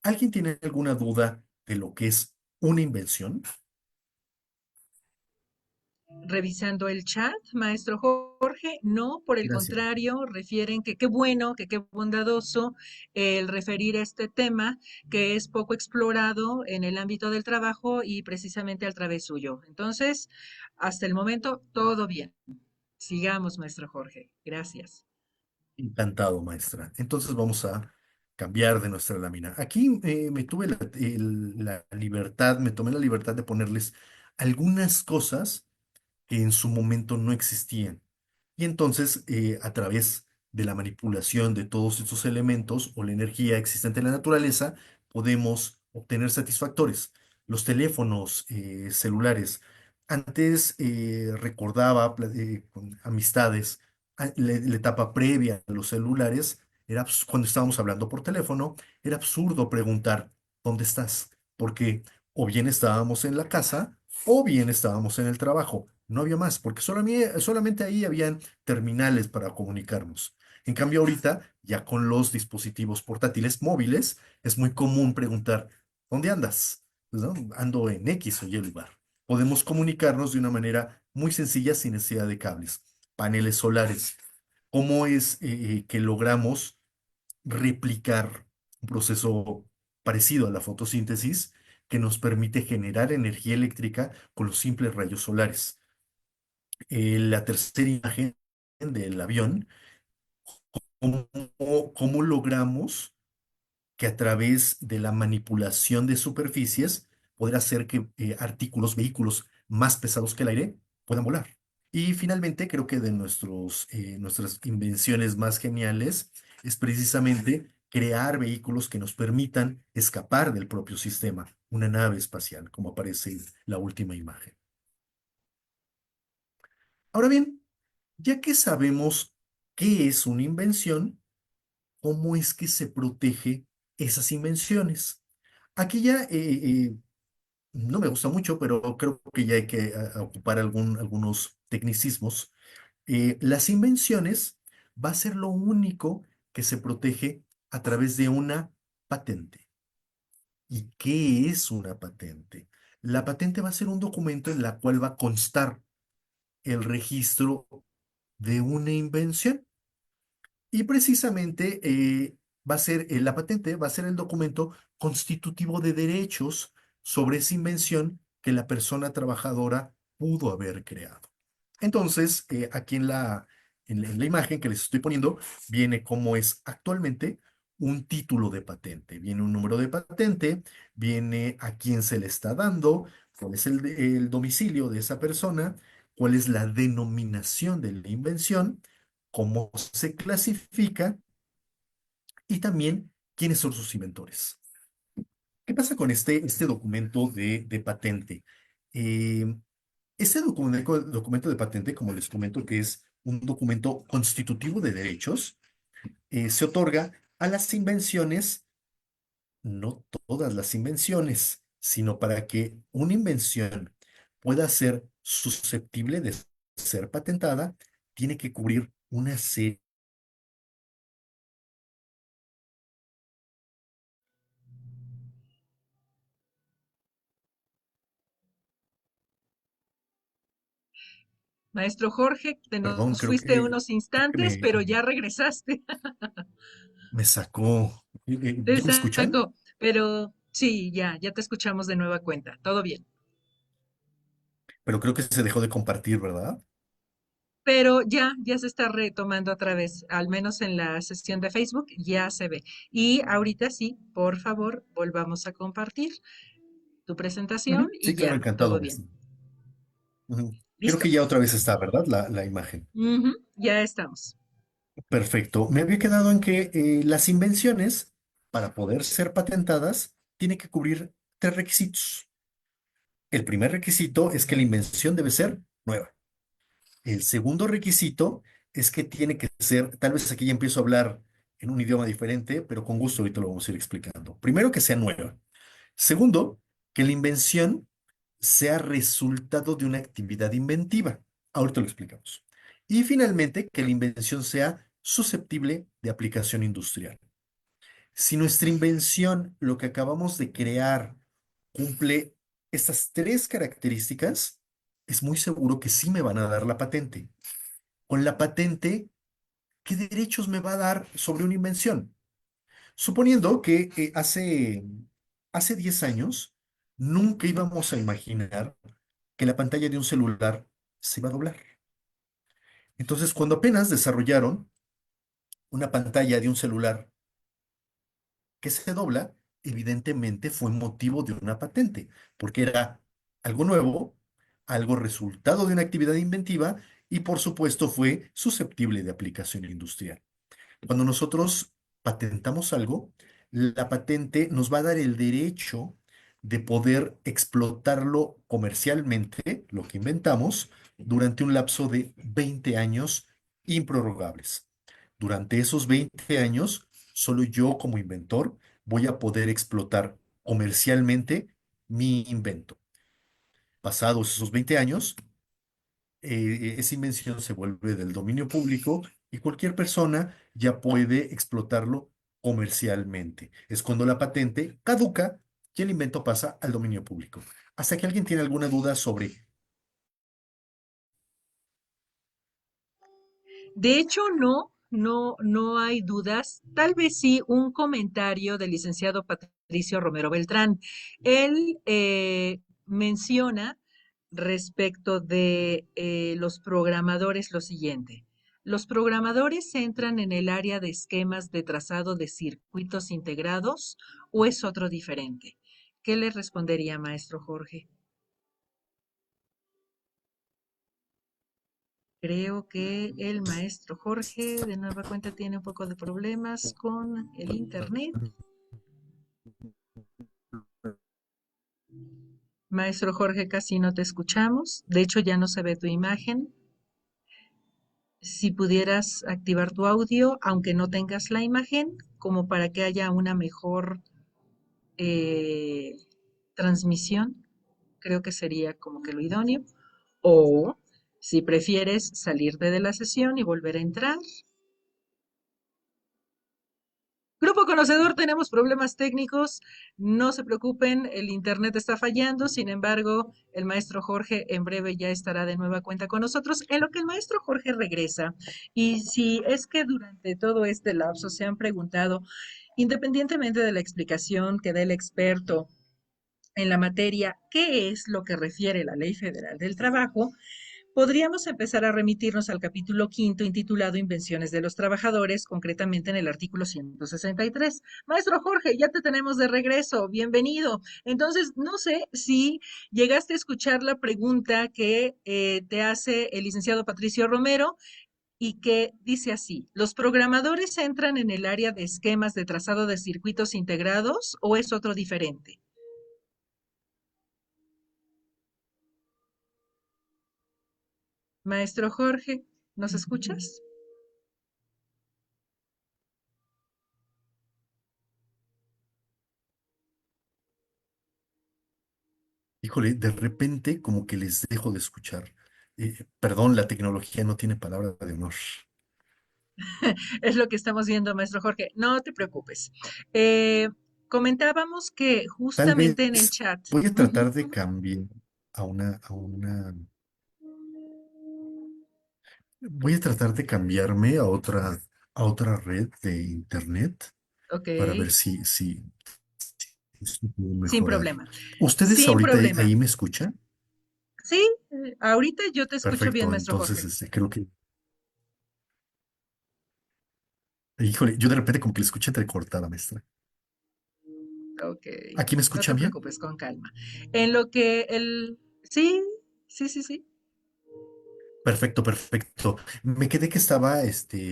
¿Alguien tiene alguna duda de lo que es una invención? Revisando el chat, maestro Jorge, no, por el Gracias. contrario, refieren que qué bueno, que qué bondadoso el referir este tema que es poco explorado en el ámbito del trabajo y precisamente al través suyo. Entonces, hasta el momento, todo bien. Sigamos, maestro Jorge. Gracias. Encantado, maestra. Entonces vamos a cambiar de nuestra lámina. Aquí me tuve la libertad, me tomé la libertad de ponerles algunas cosas que en su momento no existían. Y entonces, a través de la manipulación de todos estos elementos o la energía existente en la naturaleza, podemos obtener satisfactores. Los teléfonos celulares. Antes recordaba con amistades, la etapa previa a los celulares, cuando estábamos hablando por teléfono, era absurdo preguntar, ¿dónde estás? Porque o bien estábamos en la casa o bien estábamos en el trabajo. No había más, porque solamente ahí habían terminales para comunicarnos. En cambio, ahorita, ya con los dispositivos portátiles móviles, es muy común preguntar, ¿dónde andas? Pues, ¿no? Ando en X o Y lugar. Podemos comunicarnos de una manera muy sencilla sin necesidad de cables. Paneles solares. ¿Cómo es que logramos replicar un proceso parecido a la fotosíntesis que nos permite generar energía eléctrica con los simples rayos solares? La tercera imagen del avión, ¿cómo, logramos que a través de la manipulación de superficies poder hacer que artículos, vehículos más pesados que el aire puedan volar. Y finalmente, creo que de nuestras invenciones más geniales es precisamente crear vehículos que nos permitan escapar del propio sistema, una nave espacial, como aparece en la última imagen. Ahora bien, ya que sabemos qué es una invención, ¿cómo es que se protege esas invenciones? Aquí ya no me gusta mucho, pero creo que ya hay que ocupar algunos tecnicismos. Las invenciones va a ser lo único que se protege a través de una patente. ¿Y qué es una patente? La patente va a ser un documento en la cual va a constar el registro de una invención. Y precisamente la patente va a ser el documento constitutivo de derechos sobre esa invención que la persona trabajadora pudo haber creado. Entonces, aquí en la imagen que les estoy poniendo, viene cómo es actualmente un título de patente. Viene un número de patente, viene a quién se le está dando, cuál es el domicilio de esa persona, cuál es la denominación de la invención, cómo se clasifica y también quiénes son sus inventores. ¿Qué pasa con este documento de patente? Eh, este documento de patente, como les comento, que es un documento constitutivo de derechos, se otorga a las invenciones, no todas las invenciones, sino para que una invención pueda ser susceptible de ser patentada, tiene que cubrir una serie. Maestro Jorge, te Perdón, nos fuiste unos creo que instantes, pero ya regresaste. me sacó. Te ¿Ya me escuchan? saco, pero sí, ya te escuchamos de nueva cuenta. Todo bien. Pero creo que se dejó de compartir, ¿verdad? Pero ya se está retomando otra vez, al menos en la sesión de Facebook, ya se ve. Y ahorita sí, por favor, volvamos a compartir tu presentación Ujú. y Sí, claro, ya, encantado. todo bien. Ujú. Creo Listo. que ya otra vez está, ¿verdad? La imagen. Ujú, ya estamos. Perfecto. Me había quedado en que las invenciones, para poder ser patentadas, tienen que cubrir tres requisitos. El primer requisito es que la invención debe ser nueva. El segundo requisito es que tiene que ser, tal vez aquí ya empiezo a hablar en un idioma diferente, pero con gusto ahorita lo vamos a ir explicando. Primero, que sea nueva. Segundo, que la invención sea resultado de una actividad inventiva. Ahorita lo explicamos. Y finalmente, que la invención sea susceptible de aplicación industrial. Si nuestra invención, lo que acabamos de crear, cumple estas tres características, es muy seguro que sí me van a dar la patente. Con la patente, ¿qué derechos me va a dar sobre una invención? Suponiendo que hace 10 años nunca íbamos a imaginar que la pantalla de un celular se iba a doblar. Entonces, cuando apenas desarrollaron una pantalla de un celular que se dobla, evidentemente fue motivo de una patente, porque era algo nuevo, algo resultado de una actividad inventiva y por supuesto fue susceptible de aplicación industrial. Cuando nosotros patentamos algo, la patente nos va a dar el derecho de poder explotarlo comercialmente, lo que inventamos, durante un lapso de 20 años improrrogables. Durante esos 20 años, solo yo como inventor voy a poder explotar comercialmente mi invento. Pasados esos 20 años, esa invención se vuelve del dominio público y cualquier persona ya puede explotarlo comercialmente. Es cuando la patente caduca y el invento pasa al dominio público. ¿Hasta que alguien tiene alguna duda sobre? De hecho, no hay dudas. Tal vez sí un comentario del licenciado Patricio Romero Beltrán. Él menciona respecto de los programadores lo siguiente. Los programadores entran en el área de esquemas de trazado de circuitos integrados o es otro diferente. ¿qué le respondería, maestro Jorge? Creo que el maestro Jorge de nueva cuenta tiene un poco de problemas con el internet. Maestro Jorge, casi no te escuchamos. De hecho, ya no se ve tu imagen. Si pudieras activar tu audio, aunque no tengas la imagen, como para que haya una mejor eh, transmisión, creo que sería como que lo idóneo. O si prefieres salirte de la sesión y volver a entrar. Grupo conocedor, tenemos problemas técnicos. No se preocupen, el internet está fallando. Sin embargo, el maestro Jorge en breve ya estará de nueva cuenta con nosotros, en lo que el maestro Jorge regresa. Y si es que durante todo este lapso se han preguntado, independientemente de la explicación que dé el experto en la materia, ¿qué es lo que refiere la Ley Federal del Trabajo? Podríamos empezar a remitirnos al capítulo quinto intitulado Invenciones de los Trabajadores, concretamente en el artículo 163. Maestro Jorge, ya te tenemos de regreso, bienvenido. Entonces, no sé si llegaste a escuchar la pregunta que te hace el licenciado Patricio Romero y que dice así, ¿los programadores entran en el área de esquemas de trazado de circuitos integrados o es otro diferente? Maestro Jorge, ¿nos escuchas? Híjole, de repente como que les dejo de escuchar. Perdón, la tecnología no tiene palabra de honor. Es lo que estamos viendo, maestro Jorge. No te preocupes. Eh, Comentábamos que Tal justamente en el vez chat, voy a ujú, tratar de cambiar voy a tratar de cambiarme a otra red de internet ok, para ver si se puede sin mejorar. problema, ¿Ustedes sin ahorita problema. ahí me escuchan? Sí, ahorita yo te escucho bien, Perfecto, maestro entonces Jorge. creo que, híjole, yo de repente como que le escuché entrecortada, maestra. Ok, ¿Aquí me no te escuchan bien? preocupes, con calma. En lo que el... Sí, sí, sí, sí. Perfecto, perfecto. Me quedé que estaba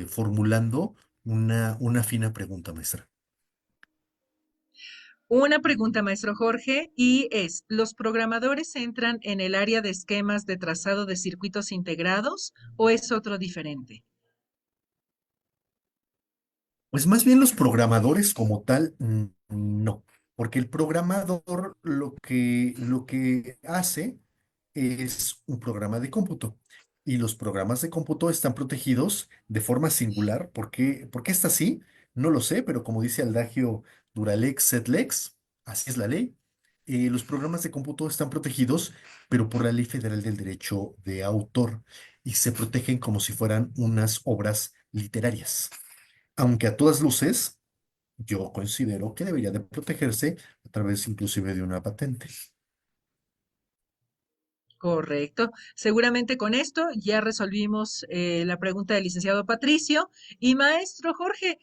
formulando una fina pregunta, maestra. Una pregunta, maestro Jorge, y es, ¿los programadores entran en el área de esquemas de trazado de circuitos integrados o es otro diferente? Pues más bien los programadores como tal, no, porque el programador lo que hace es un programa de cómputo y los programas de cómputo están protegidos de forma singular. ¿Por qué está así? No lo sé, pero como dice Aldagio Duralex sed lex, así es la ley. Los programas de cómputo están protegidos, pero por la Ley Federal del Derecho de Autor y se protegen como si fueran unas obras literarias. Aunque a todas luces, yo considero que debería de protegerse a través inclusive de una patente. Correcto. Seguramente con esto ya resolvimos la pregunta del licenciado Patricio. Y maestro Jorge,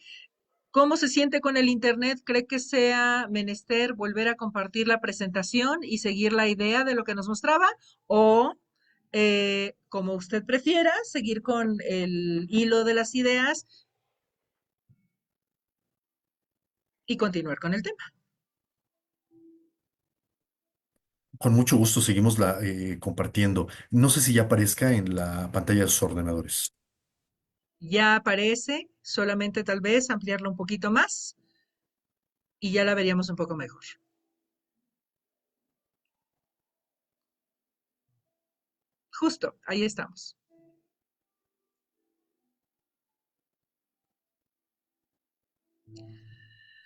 ¿cómo se siente con el Internet? ¿Cree que sea menester volver a compartir la presentación y seguir la idea de lo que nos mostraba? ¿O, como usted prefiera, seguir con el hilo de las ideas y continuar con el tema? Con mucho gusto seguimos compartiendo. No sé si ya aparezca en la pantalla de sus ordenadores. Ya aparece, solamente tal vez ampliarlo un poquito más y ya la veríamos un poco mejor. Justo, ahí estamos.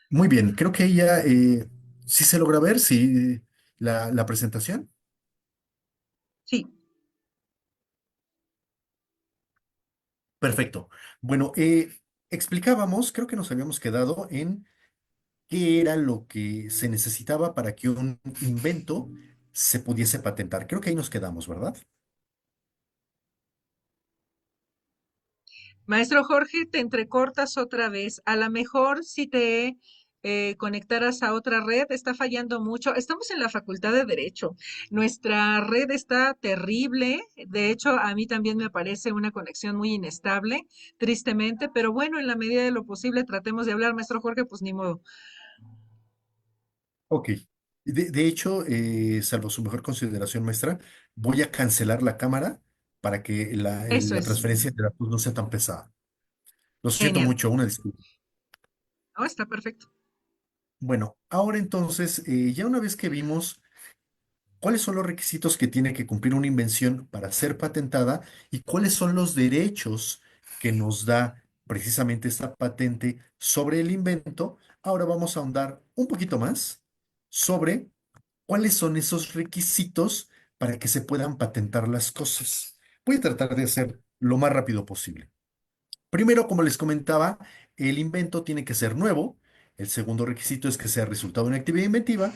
Muy bien, creo que ahí ya sí se logra ver, sí, la presentación. Sí. Perfecto. Bueno, explicábamos, creo que nos habíamos quedado en qué era lo que se necesitaba para que un invento se pudiese patentar. Creo que ahí nos quedamos, ¿verdad? Maestro Jorge, te entrecortas otra vez. A lo mejor si te conectaras a otra red, está fallando mucho. Estamos en la Facultad de Derecho. Nuestra red está terrible. De hecho, a mí también me parece una conexión muy inestable, tristemente, pero bueno, en la medida de lo posible tratemos de hablar, maestro Jorge, pues ni modo. Ok. De hecho, salvo su mejor consideración, maestra, voy a cancelar la cámara para que Eso la es transferencia de datos no sea tan pesada. Lo siento genial. mucho, una disculpa. Oh, está perfecto. Bueno, ahora entonces, ya una vez que vimos cuáles son los requisitos que tiene que cumplir una invención para ser patentada y cuáles son los derechos que nos da precisamente esta patente sobre el invento, ahora vamos a ahondar un poquito más sobre cuáles son esos requisitos para que se puedan patentar las cosas. Voy a tratar de hacer lo más rápido posible. Primero, como les comentaba, el invento tiene que ser nuevo. El segundo requisito es que sea resultado de una actividad inventiva.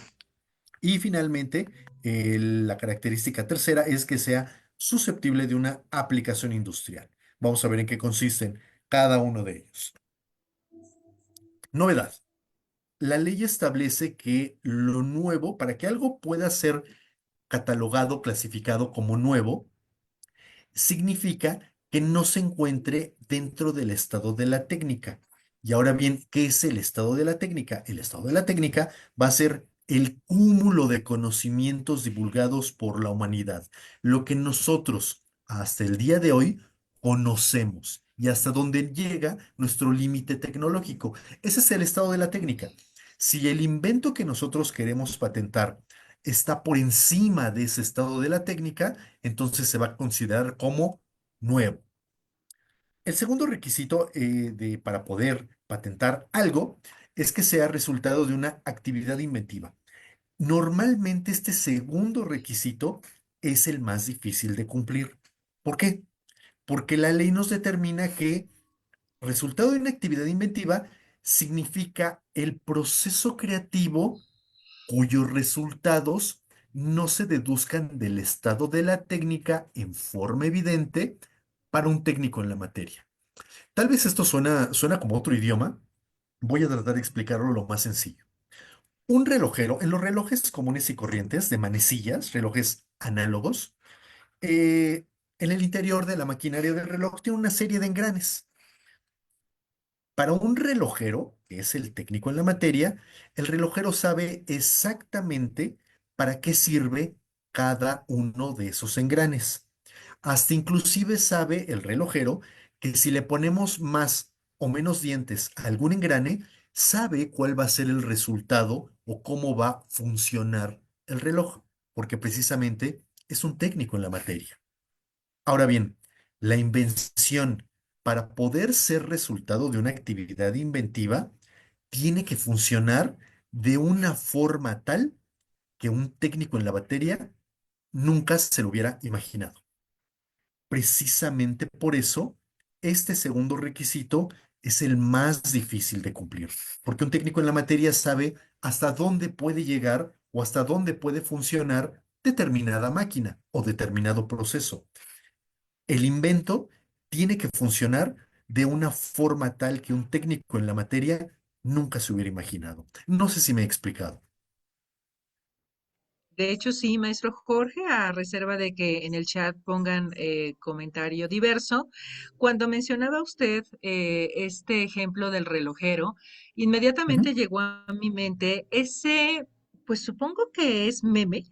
Y finalmente, la característica tercera es que sea susceptible de una aplicación industrial. Vamos a ver en qué consisten cada uno de ellos. Novedad. La ley establece que lo nuevo, para que algo pueda ser catalogado, clasificado como nuevo, significa que no se encuentre dentro del estado de la técnica. Y ahora bien, ¿qué es el estado de la técnica? El estado de la técnica va a ser el cúmulo de conocimientos divulgados por la humanidad, lo que nosotros hasta el día de hoy conocemos y hasta donde llega nuestro límite tecnológico. Ese es el estado de la técnica. Si el invento que nosotros queremos patentar está por encima de ese estado de la técnica, entonces se va a considerar como nuevo. El segundo requisito para poder patentar algo es que sea resultado de una actividad inventiva. Normalmente este segundo requisito es el más difícil de cumplir. ¿Por qué? Porque la ley nos determina que resultado de una actividad inventiva significa el proceso creativo cuyos resultados no se deduzcan del estado de la técnica en forma evidente para un técnico en la materia. Tal vez esto suena como otro idioma. Voy a tratar de explicarlo lo más sencillo. Un relojero, en los relojes comunes y corrientes de manecillas, relojes análogos, eh, en el interior de la maquinaria del reloj tiene una serie de engranes. Para un relojero, que es el técnico en la materia, el relojero sabe exactamente para qué sirve cada uno de esos engranes. Hasta inclusive sabe el relojero que si le ponemos más o menos dientes a algún engrane, sabe cuál va a ser el resultado o cómo va a funcionar el reloj, porque precisamente es un técnico en la materia. Ahora bien, la invención, para poder ser resultado de una actividad inventiva, tiene que funcionar de una forma tal que un técnico en la materia nunca se lo hubiera imaginado. Precisamente por eso, este segundo requisito es el más difícil de cumplir, porque un técnico en la materia sabe hasta dónde puede llegar o hasta dónde puede funcionar determinada máquina o determinado proceso. El invento tiene que funcionar de una forma tal que un técnico en la materia nunca se hubiera imaginado. No sé si me he explicado. De hecho, sí, maestro Jorge, a reserva de que en el chat pongan comentario diverso. Cuando mencionaba usted este ejemplo del relojero, Ujú. inmediatamente llegó a mi mente ese, pues supongo que es meme,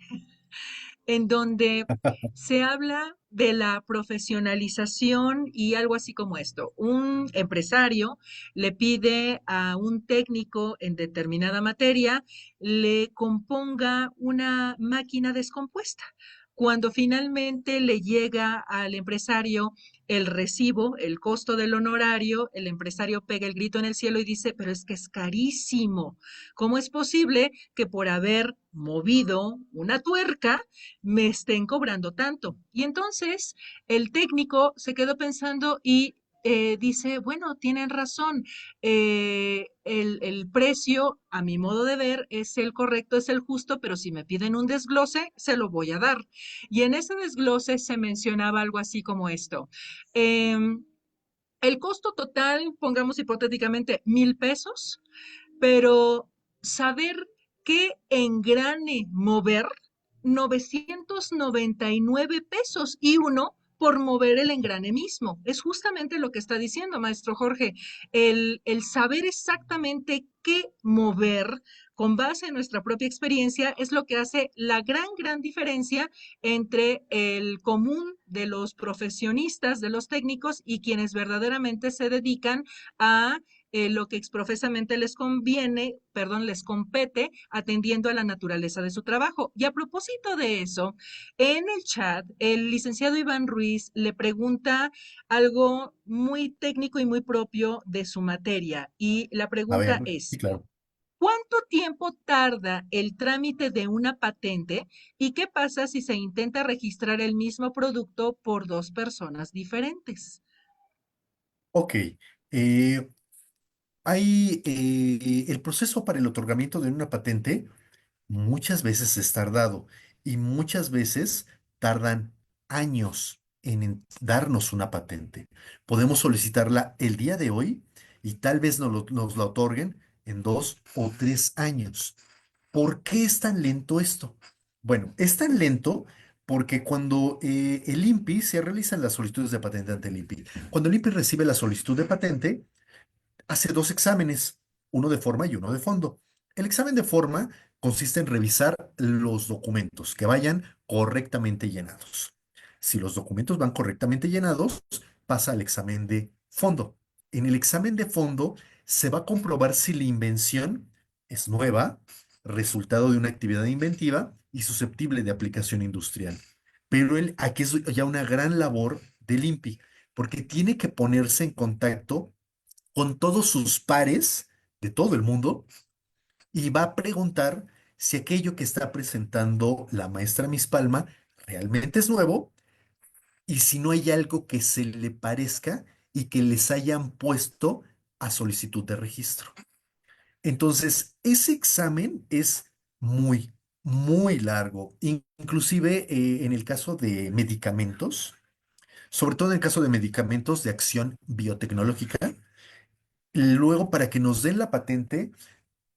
en donde se habla de la profesionalización y algo así como esto. Un empresario le pide a un técnico en determinada materia le componga una máquina descompuesta. Cuando finalmente le llega al empresario el recibo, el costo del honorario, el empresario pega el grito en el cielo y dice, pero es que es carísimo. ¿Cómo es posible que por haber movido una tuerca me estén cobrando tanto? Y entonces el técnico se quedó pensando y dice, bueno, tienen razón, el precio, a mi modo de ver, es el correcto, es el justo, pero si me piden un desglose, se lo voy a dar. Y en ese desglose se mencionaba algo así como esto. em, el costo total, pongamos hipotéticamente 1,000 pesos, pero saber qué engrane mover, 999 pesos y uno por mover el engrane mismo. Es justamente lo que está diciendo, maestro Jorge, el saber exactamente qué mover con base en nuestra propia experiencia es lo que hace la gran diferencia entre el común de los profesionistas, de los técnicos y quienes verdaderamente se dedican a lo que exprofesamente les conviene, perdón, les compete, atendiendo a la naturaleza de su trabajo. Y a propósito de eso, en el chat, el licenciado Iván Ruiz le pregunta algo muy técnico y muy propio de su materia. Y la A ver, pregunta sí, es, claro. ¿cuánto tiempo tarda el trámite de una patente y qué pasa si se intenta registrar el mismo producto por dos personas diferentes? Ok. El proceso para el otorgamiento de una patente muchas veces es tardado y muchas veces tardan años en darnos una patente. Podemos solicitarla el día de hoy y tal vez nos la otorguen en 2 o 3 años. ¿Por qué es tan lento esto? Bueno, es tan lento porque cuando el INPI se realizan las solicitudes de patente ante el INPI, cuando el INPI recibe la solicitud de patente, hace 2 exámenes, uno de forma y uno de fondo. El examen de forma consiste en revisar los documentos que vayan correctamente llenados. Si los documentos van correctamente llenados, pasa al examen de fondo. En el examen de fondo se va a comprobar si la invención es nueva, resultado de una actividad inventiva y susceptible de aplicación industrial. Pero aquí es ya una gran labor del INPI, porque tiene que ponerse en contacto con todos sus pares de todo el mundo y va a preguntar si aquello que está presentando la maestra Miss Palma realmente es nuevo y si no hay algo que se le parezca y que les hayan puesto a solicitud de registro. Entonces, ese examen es muy largo. Inclusive en el caso de medicamentos, sobre todo en el caso de medicamentos de acción biotecnológica, luego, para que nos den la patente,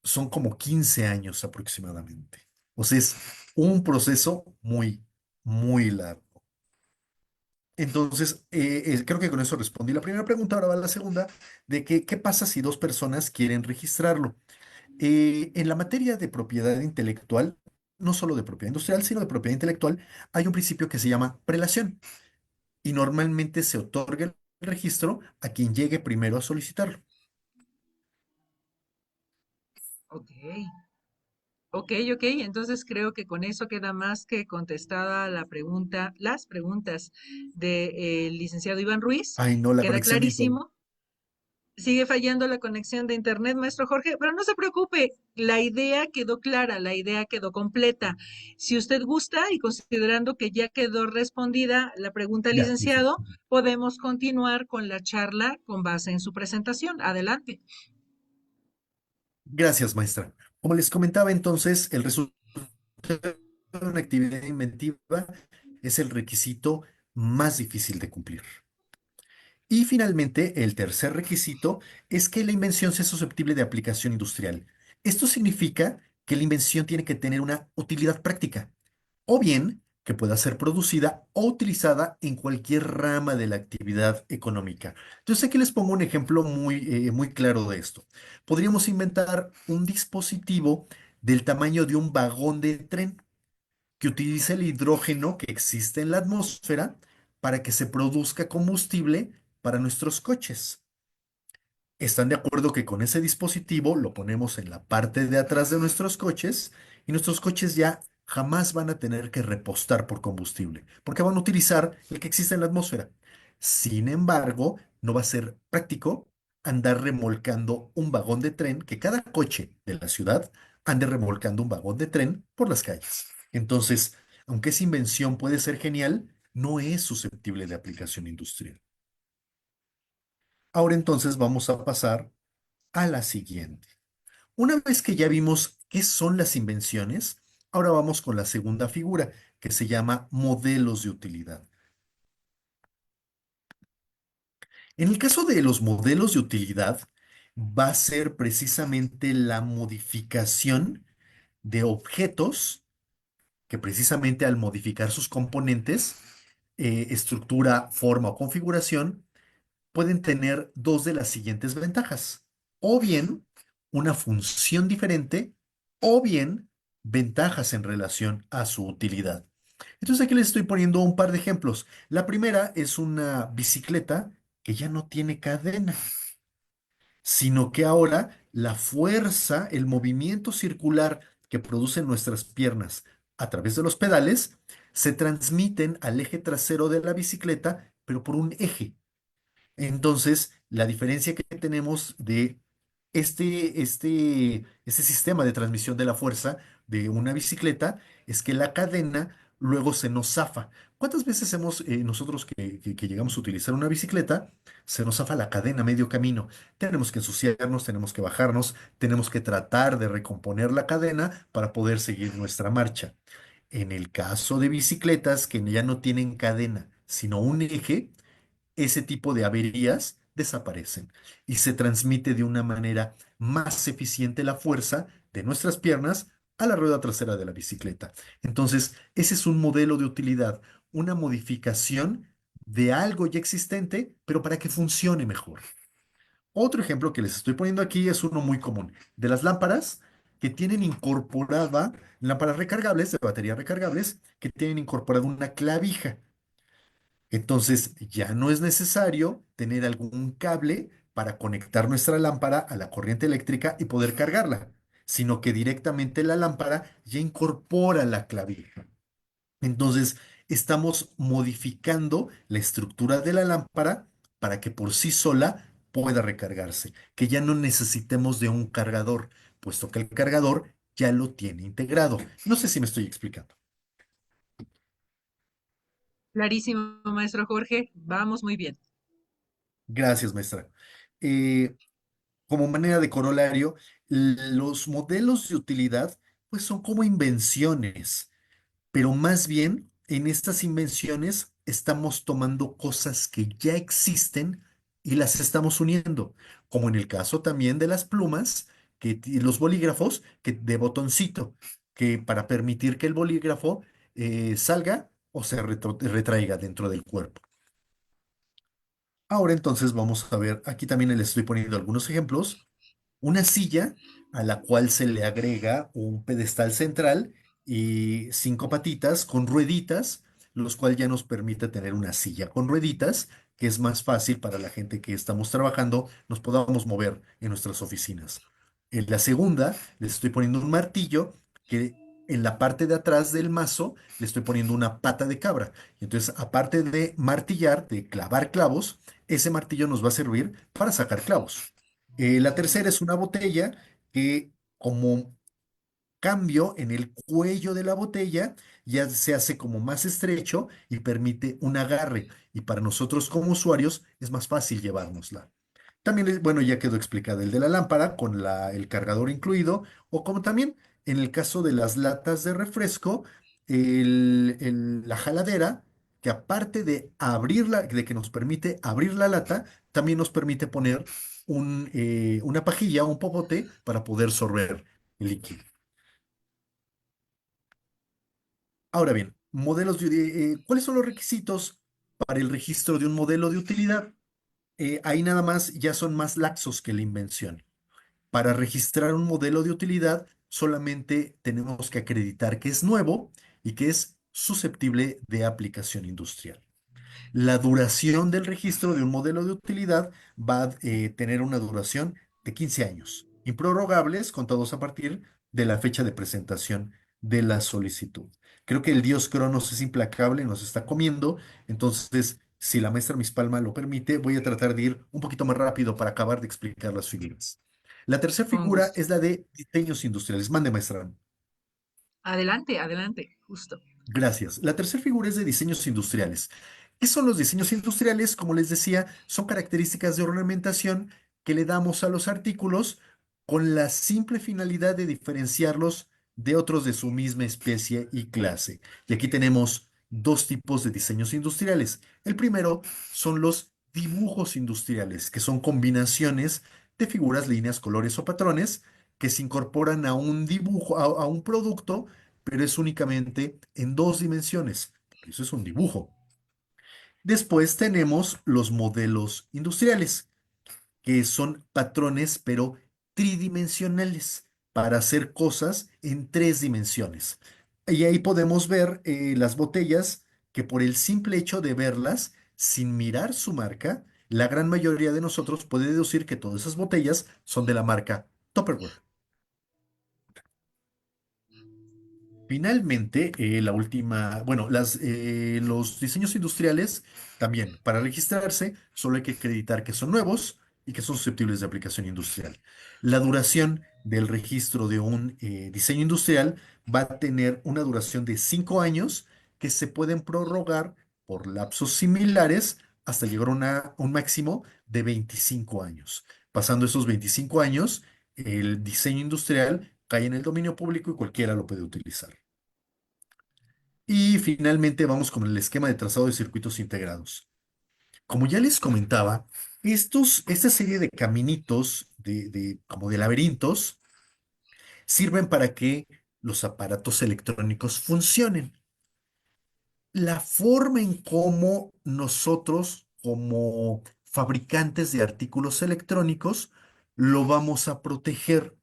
son como 15 años aproximadamente. O sea, es un proceso muy largo. Entonces, creo que con eso respondí la primera pregunta. Ahora va la segunda, de que, ¿qué pasa si dos personas quieren registrarlo? En la materia de propiedad intelectual, no solo de propiedad industrial, sino de propiedad intelectual, hay un principio que se llama prelación y normalmente se otorga el registro a quien llegue primero a solicitarlo. Ok. Ok, entonces creo que con eso queda más que contestada la pregunta, las preguntas del licenciado Iván Ruiz. Ay, no, la Queda conexión de internet. clarísimo. Sigue fallando la conexión de internet, maestro Jorge, pero no se preocupe, la idea quedó clara, la idea quedó completa. Si usted gusta y considerando que ya quedó respondida la pregunta al Ya, listo. licenciado, podemos continuar con la charla con base en su presentación. Adelante. Gracias, maestra. Como les comentaba entonces, el resultado de una actividad inventiva es el requisito más difícil de cumplir. Y finalmente, el tercer requisito es que la invención sea susceptible de aplicación industrial. Esto significa que la invención tiene que tener una utilidad práctica, o bien que pueda ser producida o utilizada en cualquier rama de la actividad económica. Entonces aquí les pongo un ejemplo muy claro de esto. Podríamos inventar un dispositivo del tamaño de un vagón de tren que utilice el hidrógeno que existe en la atmósfera para que se produzca combustible para nuestros coches. ¿Están de acuerdo que con ese dispositivo lo ponemos en la parte de atrás de nuestros coches y nuestros coches ya jamás van a tener que repostar por combustible, porque van a utilizar el que existe en la atmósfera? Sin embargo, no va a ser práctico andar remolcando un vagón de tren, que cada coche de la ciudad ande remolcando un vagón de tren por las calles. Entonces, aunque esa invención puede ser genial, no es susceptible de aplicación industrial. Ahora entonces vamos a pasar a la siguiente. Una vez que ya vimos qué son las invenciones, ahora vamos con la segunda figura, que se llama modelos de utilidad. En el caso de los modelos de utilidad, va a ser precisamente la modificación de objetos que precisamente al modificar sus componentes, estructura, forma o configuración, pueden tener dos de las siguientes ventajas. O bien una función diferente, o bien ventajas en relación a su utilidad. Entonces aquí les estoy poniendo un par de ejemplos. La primera es una bicicleta que ya no tiene cadena, sino que ahora la fuerza, el movimiento circular que producen nuestras piernas a través de los pedales, se transmiten al eje trasero de la bicicleta, pero por un eje. Entonces, la diferencia que tenemos de este sistema de transmisión de la fuerza de una bicicleta es que la cadena luego se nos zafa. ¿Cuántas veces hemos, nosotros que llegamos a utilizar una bicicleta, se nos zafa la cadena a medio camino? Tenemos que ensuciarnos, tenemos que bajarnos, tenemos que tratar de recomponer la cadena para poder seguir nuestra marcha. En el caso de bicicletas que ya no tienen cadena, sino un eje, ese tipo de averías desaparecen y se transmite de una manera más eficiente la fuerza de nuestras piernas a la rueda trasera de la bicicleta. Entonces, ese es un modelo de utilidad, una modificación de algo ya existente, pero para que funcione mejor. Otro ejemplo que les estoy poniendo aquí es uno muy común, de las lámparas que tienen incorporada, lámparas recargables, de batería recargables, que tienen incorporada una clavija. Entonces ya no es necesario tener algún cable para conectar nuestra lámpara a la corriente eléctrica y poder cargarla, sino que directamente la lámpara ya incorpora la clavija. Entonces estamos modificando la estructura de la lámpara para que por sí sola pueda recargarse, que ya no necesitemos de un cargador, puesto que el cargador ya lo tiene integrado. No sé si me estoy explicando. Clarísimo, maestro Jorge. Vamos muy bien. Gracias, maestra. Eh, Como manera de corolario, los modelos de utilidad pues son como invenciones, pero más bien en estas invenciones estamos tomando cosas que ya existen y las estamos uniendo, como en el caso también de las plumas y los bolígrafos que de botoncito, que para permitir que el bolígrafo salga o se retraiga dentro del cuerpo. Ahora entonces vamos a ver, aquí también les estoy poniendo algunos ejemplos. Una silla a la cual se le agrega un pedestal central y cinco patitas con rueditas, los cuales ya nos permite tener una silla con rueditas, que es más fácil para la gente que estamos trabajando, nos podamos mover en nuestras oficinas. En la segunda, les estoy poniendo un martillo que en la parte de atrás del mazo le estoy poniendo una pata de cabra. Y entonces, aparte de martillar, de clavar clavos, ese martillo nos va a servir para sacar clavos. La tercera es una botella que como cambio en el cuello de la botella ya se hace como más estrecho y permite un agarre. Y para nosotros como usuarios es más fácil llevárnosla. También, bueno, ya quedó explicado el de la lámpara con el cargador incluido, o como también en el caso de las latas de refresco, la jaladera, que aparte de abrirla, de que nos permite abrir la lata, también nos permite poner una pajilla o un popote para poder sorber el líquido. Ahora bien, ¿cuáles son los requisitos para el registro de un modelo de utilidad? Ahí nada más ya son más laxos que la invención. Para registrar un modelo de utilidad, solamente tenemos que acreditar que es nuevo y que es susceptible de aplicación industrial. La duración del registro de un modelo de utilidad va a tener una duración de 15 años, improrrogables, contados a partir de la fecha de presentación de la solicitud. Creo que el dios Cronos es implacable, nos está comiendo, entonces, si la maestra Miss Palma lo permite, voy a tratar de ir un poquito más rápido para acabar de explicar las figuras. La tercera Con figura gusto. es la de diseños industriales. Mande, maestra. Adelante, adelante, justo. Gracias. La tercera figura es de diseños industriales. ¿Qué son los diseños industriales? Como les decía, son características de ornamentación que le damos a los artículos con la simple finalidad de diferenciarlos de otros de su misma especie y clase. Y aquí tenemos dos tipos de diseños industriales. El primero son los dibujos industriales, que son combinaciones de figuras, líneas, colores o patrones que se incorporan a un dibujo, a un producto, pero es únicamente en dos dimensiones. Eso es un dibujo. Después tenemos los modelos industriales, que son patrones, pero tridimensionales, para hacer cosas en tres dimensiones. Y ahí podemos ver las botellas que por el simple hecho de verlas, sin mirar su marca, la gran mayoría de nosotros puede deducir que todas esas botellas son de la marca Tupperware. Finalmente, la última, bueno, los diseños industriales también, para registrarse, solo hay que acreditar que son nuevos y que son susceptibles de aplicación industrial. La duración del registro de un diseño industrial va a tener una duración de 5 años que se pueden prorrogar por lapsos similares hasta llegar a un máximo de 25 años. Pasando esos 25 años, el diseño industrial cae en el dominio público y cualquiera lo puede utilizar. Y finalmente vamos con el esquema de trazado de circuitos integrados. Como ya les comentaba, esta serie de caminitos, como de laberintos, sirven para que los aparatos electrónicos funcionen. La forma en cómo nosotros, como fabricantes de artículos electrónicos, lo vamos a proteger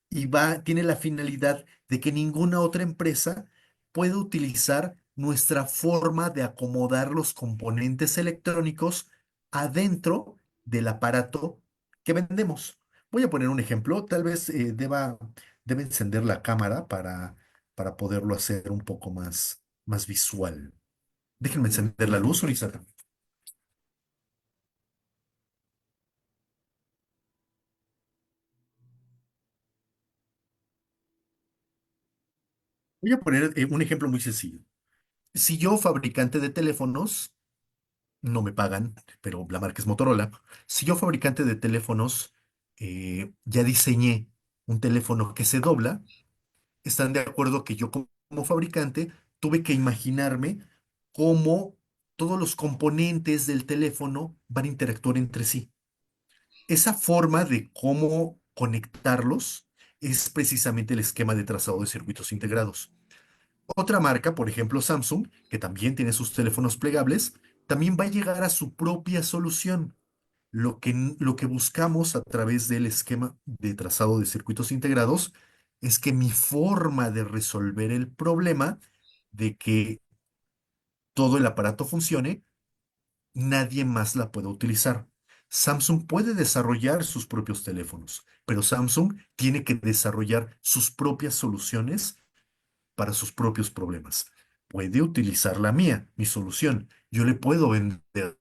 y tiene la finalidad de que ninguna otra empresa pueda utilizar nuestra forma de acomodar los componentes electrónicos adentro del aparato que vendemos. Voy a poner un ejemplo, tal vez debe encender la cámara para poderlo hacer un poco más visual. Déjenme encender la luz, Urizar. Voy a poner un ejemplo muy sencillo. Si yo, fabricante de teléfonos, no me pagan, pero la marca es Motorola. Si yo, fabricante de teléfonos, ya diseñé un teléfono que se dobla, están de acuerdo que yo como fabricante tuve que imaginarme cómo todos los componentes del teléfono van a interactuar entre sí. Esa forma de cómo conectarlos es precisamente el esquema de trazado de circuitos integrados. Otra marca, por ejemplo Samsung, que también tiene sus teléfonos plegables, también va a llegar a su propia solución. Lo que buscamos a través del esquema de trazado de circuitos integrados es que mi forma de resolver el problema de que todo el aparato funcione, nadie más la pueda utilizar. Samsung puede desarrollar sus propios teléfonos, pero Samsung tiene que desarrollar sus propias soluciones para sus propios problemas. Puede utilizar la mía, mi solución. Yo le puedo vender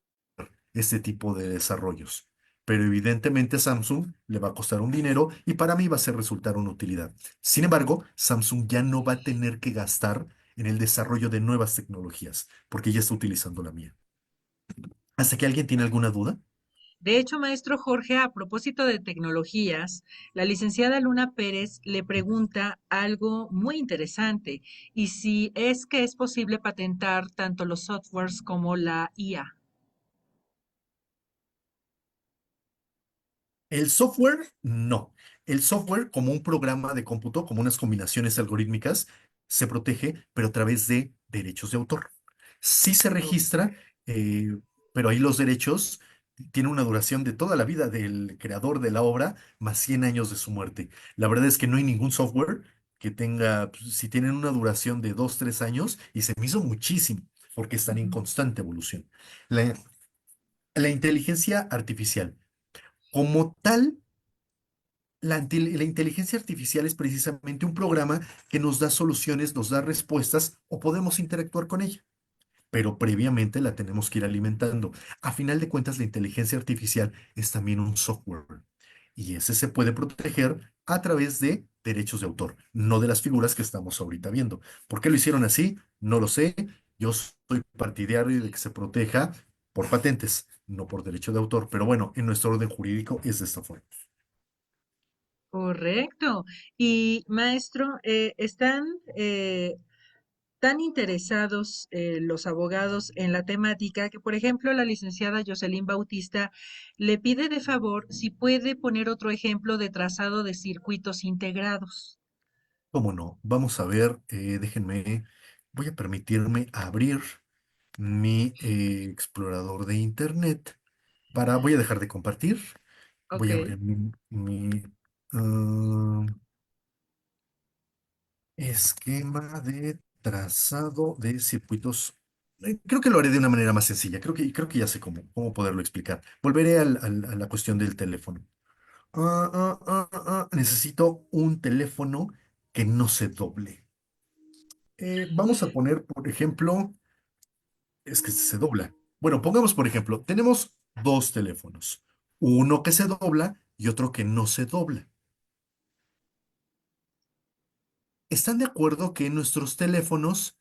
este tipo de desarrollos, pero evidentemente a Samsung le va a costar un dinero y para mí va a ser resultar una utilidad. Sin embargo, Samsung ya no va a tener que gastar en el desarrollo de nuevas tecnologías, porque ya está utilizando la mía. ¿Hasta que alguien tiene alguna duda? De hecho, maestro Jorge, a propósito de tecnologías, la licenciada Luna Pérez le pregunta algo muy interesante, y si es que es posible patentar tanto los softwares como la IA. El software, no. El software, como un programa de cómputo, como unas combinaciones algorítmicas, se protege, pero a través de derechos de autor. Sí se registra, eh, pero ahí los derechos tienen una duración de toda la vida del creador de la obra, más 100 años de su muerte. La verdad es que no hay ningún software que tenga, pues, si tienen una duración de 2, 3 años, y se me hizo muchísimo, porque están en constante evolución. La, la inteligencia artificial. Como tal, la inteligencia artificial es precisamente un programa que nos da soluciones, nos da respuestas o podemos interactuar con ella, pero previamente la tenemos que ir alimentando. A final de cuentas, la inteligencia artificial es también un software y ese se puede proteger a través de derechos de autor, no de las figuras que estamos ahorita viendo. ¿Por qué lo hicieron así? No lo sé. Yo soy partidario de que se proteja por patentes, no por derecho de autor, pero bueno, en nuestro orden jurídico es de esta forma. Correcto. Y maestro, están tan interesados los abogados en la temática que, por ejemplo, la licenciada Jocelyn Bautista le pide de favor si puede poner otro ejemplo de trazado de circuitos integrados. ¿Cómo no? Vamos a ver, déjenme, voy a permitirme abrir mi explorador de internet voy a dejar de compartir, Ok, voy a abrir ah, esquema de trazado de circuitos. Creo que lo haré de una manera más sencilla, creo que ya sé cómo poderlo explicar. Volveré a la cuestión del teléfono. Necesito un teléfono que no se doble. Vamos a poner, por ejemplo, es que se dobla. Bueno, pongamos, por ejemplo, tenemos dos teléfonos, uno que se dobla y otro que no se dobla. ¿Están de acuerdo que nuestros teléfonos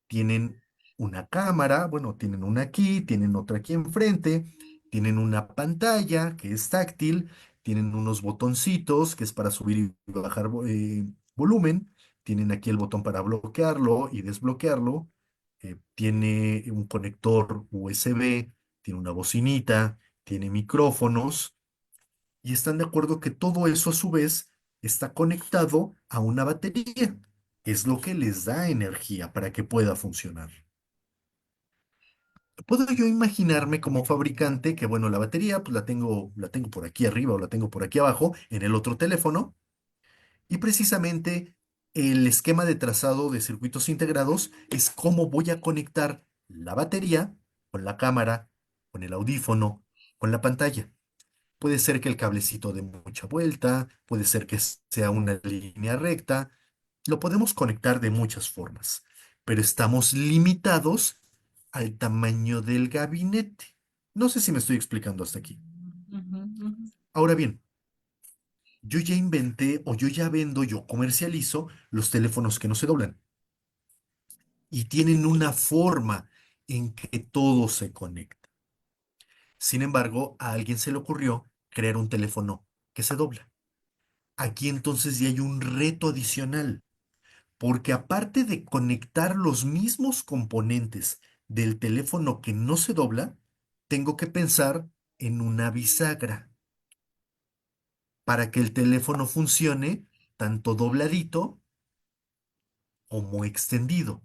tienen una cámara? Bueno, tienen una aquí, tienen otra aquí enfrente, tienen una pantalla que es táctil, tienen unos botoncitos que es para subir y bajar volumen, tienen aquí el botón para bloquearlo y desbloquearlo, tiene un conector USB, tiene una bocinita, tiene micrófonos, y están de acuerdo que todo eso a su vez está conectado a una batería, que es lo que les da energía para que pueda funcionar. ¿Puedo yo imaginarme como fabricante que, bueno, la batería pues la tengo por aquí arriba o la tengo por aquí abajo en el otro teléfono? Y precisamente el esquema de trazado de circuitos integrados es cómo voy a conectar la batería con la cámara, con el audífono, con la pantalla. Puede ser que el cablecito dé mucha vuelta, puede ser que sea una línea recta. Lo podemos conectar de muchas formas, pero estamos limitados al tamaño del gabinete. No sé si me estoy explicando hasta aquí. ujú, ujú. Ahora bien, yo ya inventé o yo ya vendo, yo comercializo los teléfonos que no se doblan y tienen una forma en que todo se conecta. Sin embargo, a alguien se le ocurrió crear un teléfono que se dobla. Aquí entonces ya hay un reto adicional, porque aparte de conectar los mismos componentes del teléfono que no se dobla, tengo que pensar en una bisagra para que el teléfono funcione tanto dobladito como extendido.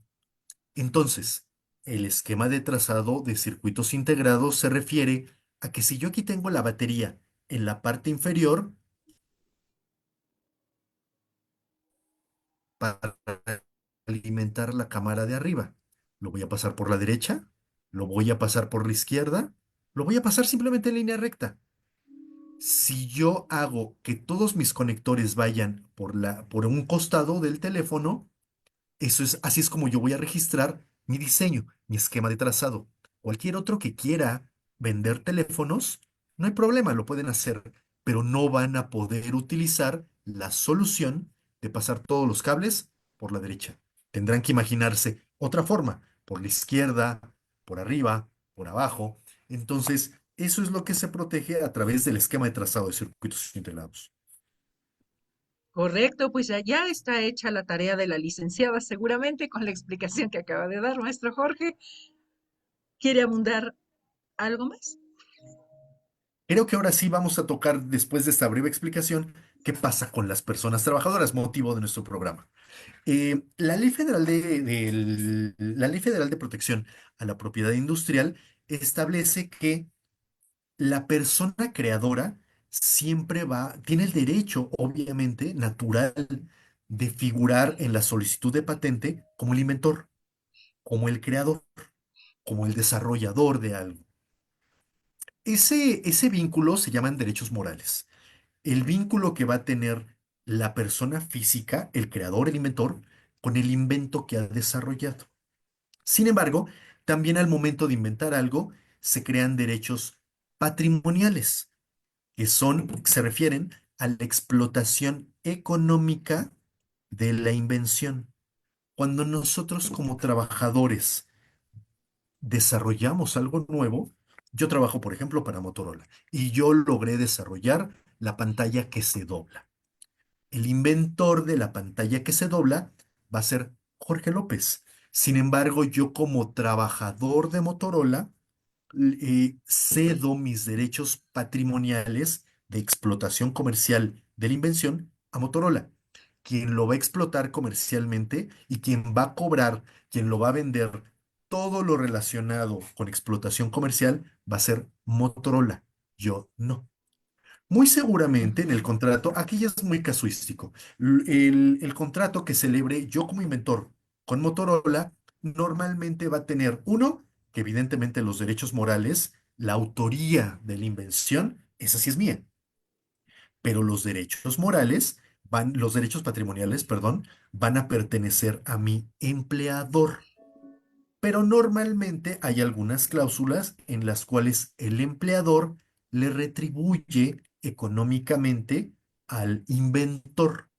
Entonces, el esquema de trazado de circuitos integrados se refiere a que si yo aquí tengo la batería en la parte inferior, para alimentar la cámara de arriba. Lo voy a pasar por la derecha, lo voy a pasar por la izquierda, lo voy a pasar simplemente en línea recta. Si yo hago que todos mis conectores vayan por un costado del teléfono, así es como yo voy a registrar mi diseño, mi esquema de trazado. Cualquier otro que quiera vender teléfonos, no hay problema, lo pueden hacer, pero no van a poder utilizar la solución de pasar todos los cables por la derecha. Tendrán que imaginarse otra forma, por la izquierda, por arriba, por abajo. Entonces, eso es lo que se protege a través del esquema de trazado de circuitos integrados. Correcto, pues ya está hecha la tarea de la licenciada, seguramente con la explicación que acaba de dar maestro Jorge. ¿Quiere abundar algo más? Creo que ahora sí vamos a tocar, después de esta breve explicación, qué pasa con las personas trabajadoras, motivo de nuestro programa. La Ley Federal de Protección a la Propiedad Industrial establece que la persona creadora tiene el derecho, obviamente, natural, de figurar en la solicitud de patente como el inventor, como el creador, como el desarrollador de algo. Ese vínculo se llaman derechos morales. El vínculo que va a tener la persona física, el creador, el inventor, con el invento que ha desarrollado. Sin embargo, también al momento de inventar algo, se crean derechos patrimoniales, se refieren a la explotación económica de la invención. Cuando nosotros como trabajadores desarrollamos algo nuevo, yo trabajo, por ejemplo, para Motorola y yo logré desarrollar la pantalla que se dobla. El inventor de la pantalla que se dobla va a ser Jorge López. Sin embargo, yo como trabajador de Motorola, cedo mis derechos patrimoniales de explotación comercial de la invención a Motorola. Quien lo va a explotar comercialmente y quien va a cobrar, quien lo va a vender, todo lo relacionado con explotación comercial va a ser Motorola. Yo no. Muy seguramente en el contrato, aquí ya es muy casuístico, el contrato que celebre yo como inventor con Motorola normalmente va a tener uno, que evidentemente los derechos morales, la autoría de la invención, esa sí es mía, pero los derechos morales los derechos patrimoniales, perdón, van a pertenecer a mi empleador. Pero normalmente hay algunas cláusulas en las cuales el empleador le retribuye económicamente al inventor.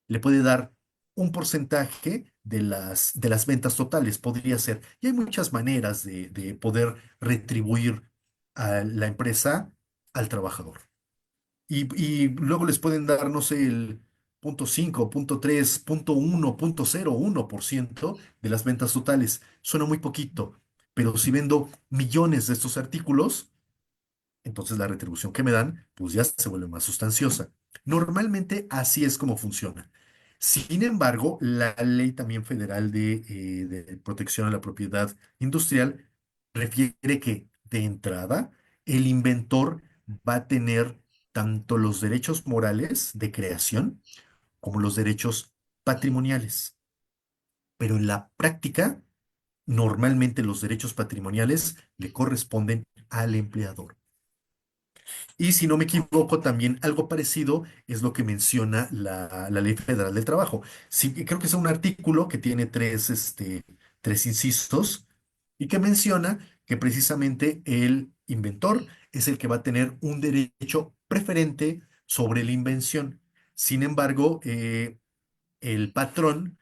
Le puede dar un porcentaje de las ventas totales, podría ser. Y hay muchas maneras de poder retribuir a la empresa al trabajador. Y luego les pueden dar, no sé, el 0,5, 0,3, 0,1, 0,01% de las ventas totales. Suena muy poquito, pero si vendo millones de estos artículos, entonces la retribución que me dan, pues ya se vuelve más sustanciosa. Normalmente así es como funciona. Sin embargo, la ley también federal de protección a la propiedad industrial refiere que de entrada el inventor va a tener tanto los derechos morales de creación como los derechos patrimoniales. Pero en la práctica, normalmente los derechos patrimoniales le corresponden al empleador. Y si no me equivoco, también algo parecido es lo que menciona la Ley Federal del Trabajo. Sí, creo que es un artículo que tiene tres incisos y que menciona que precisamente el inventor es el que va a tener un derecho preferente sobre la invención. Sin embargo, el patrón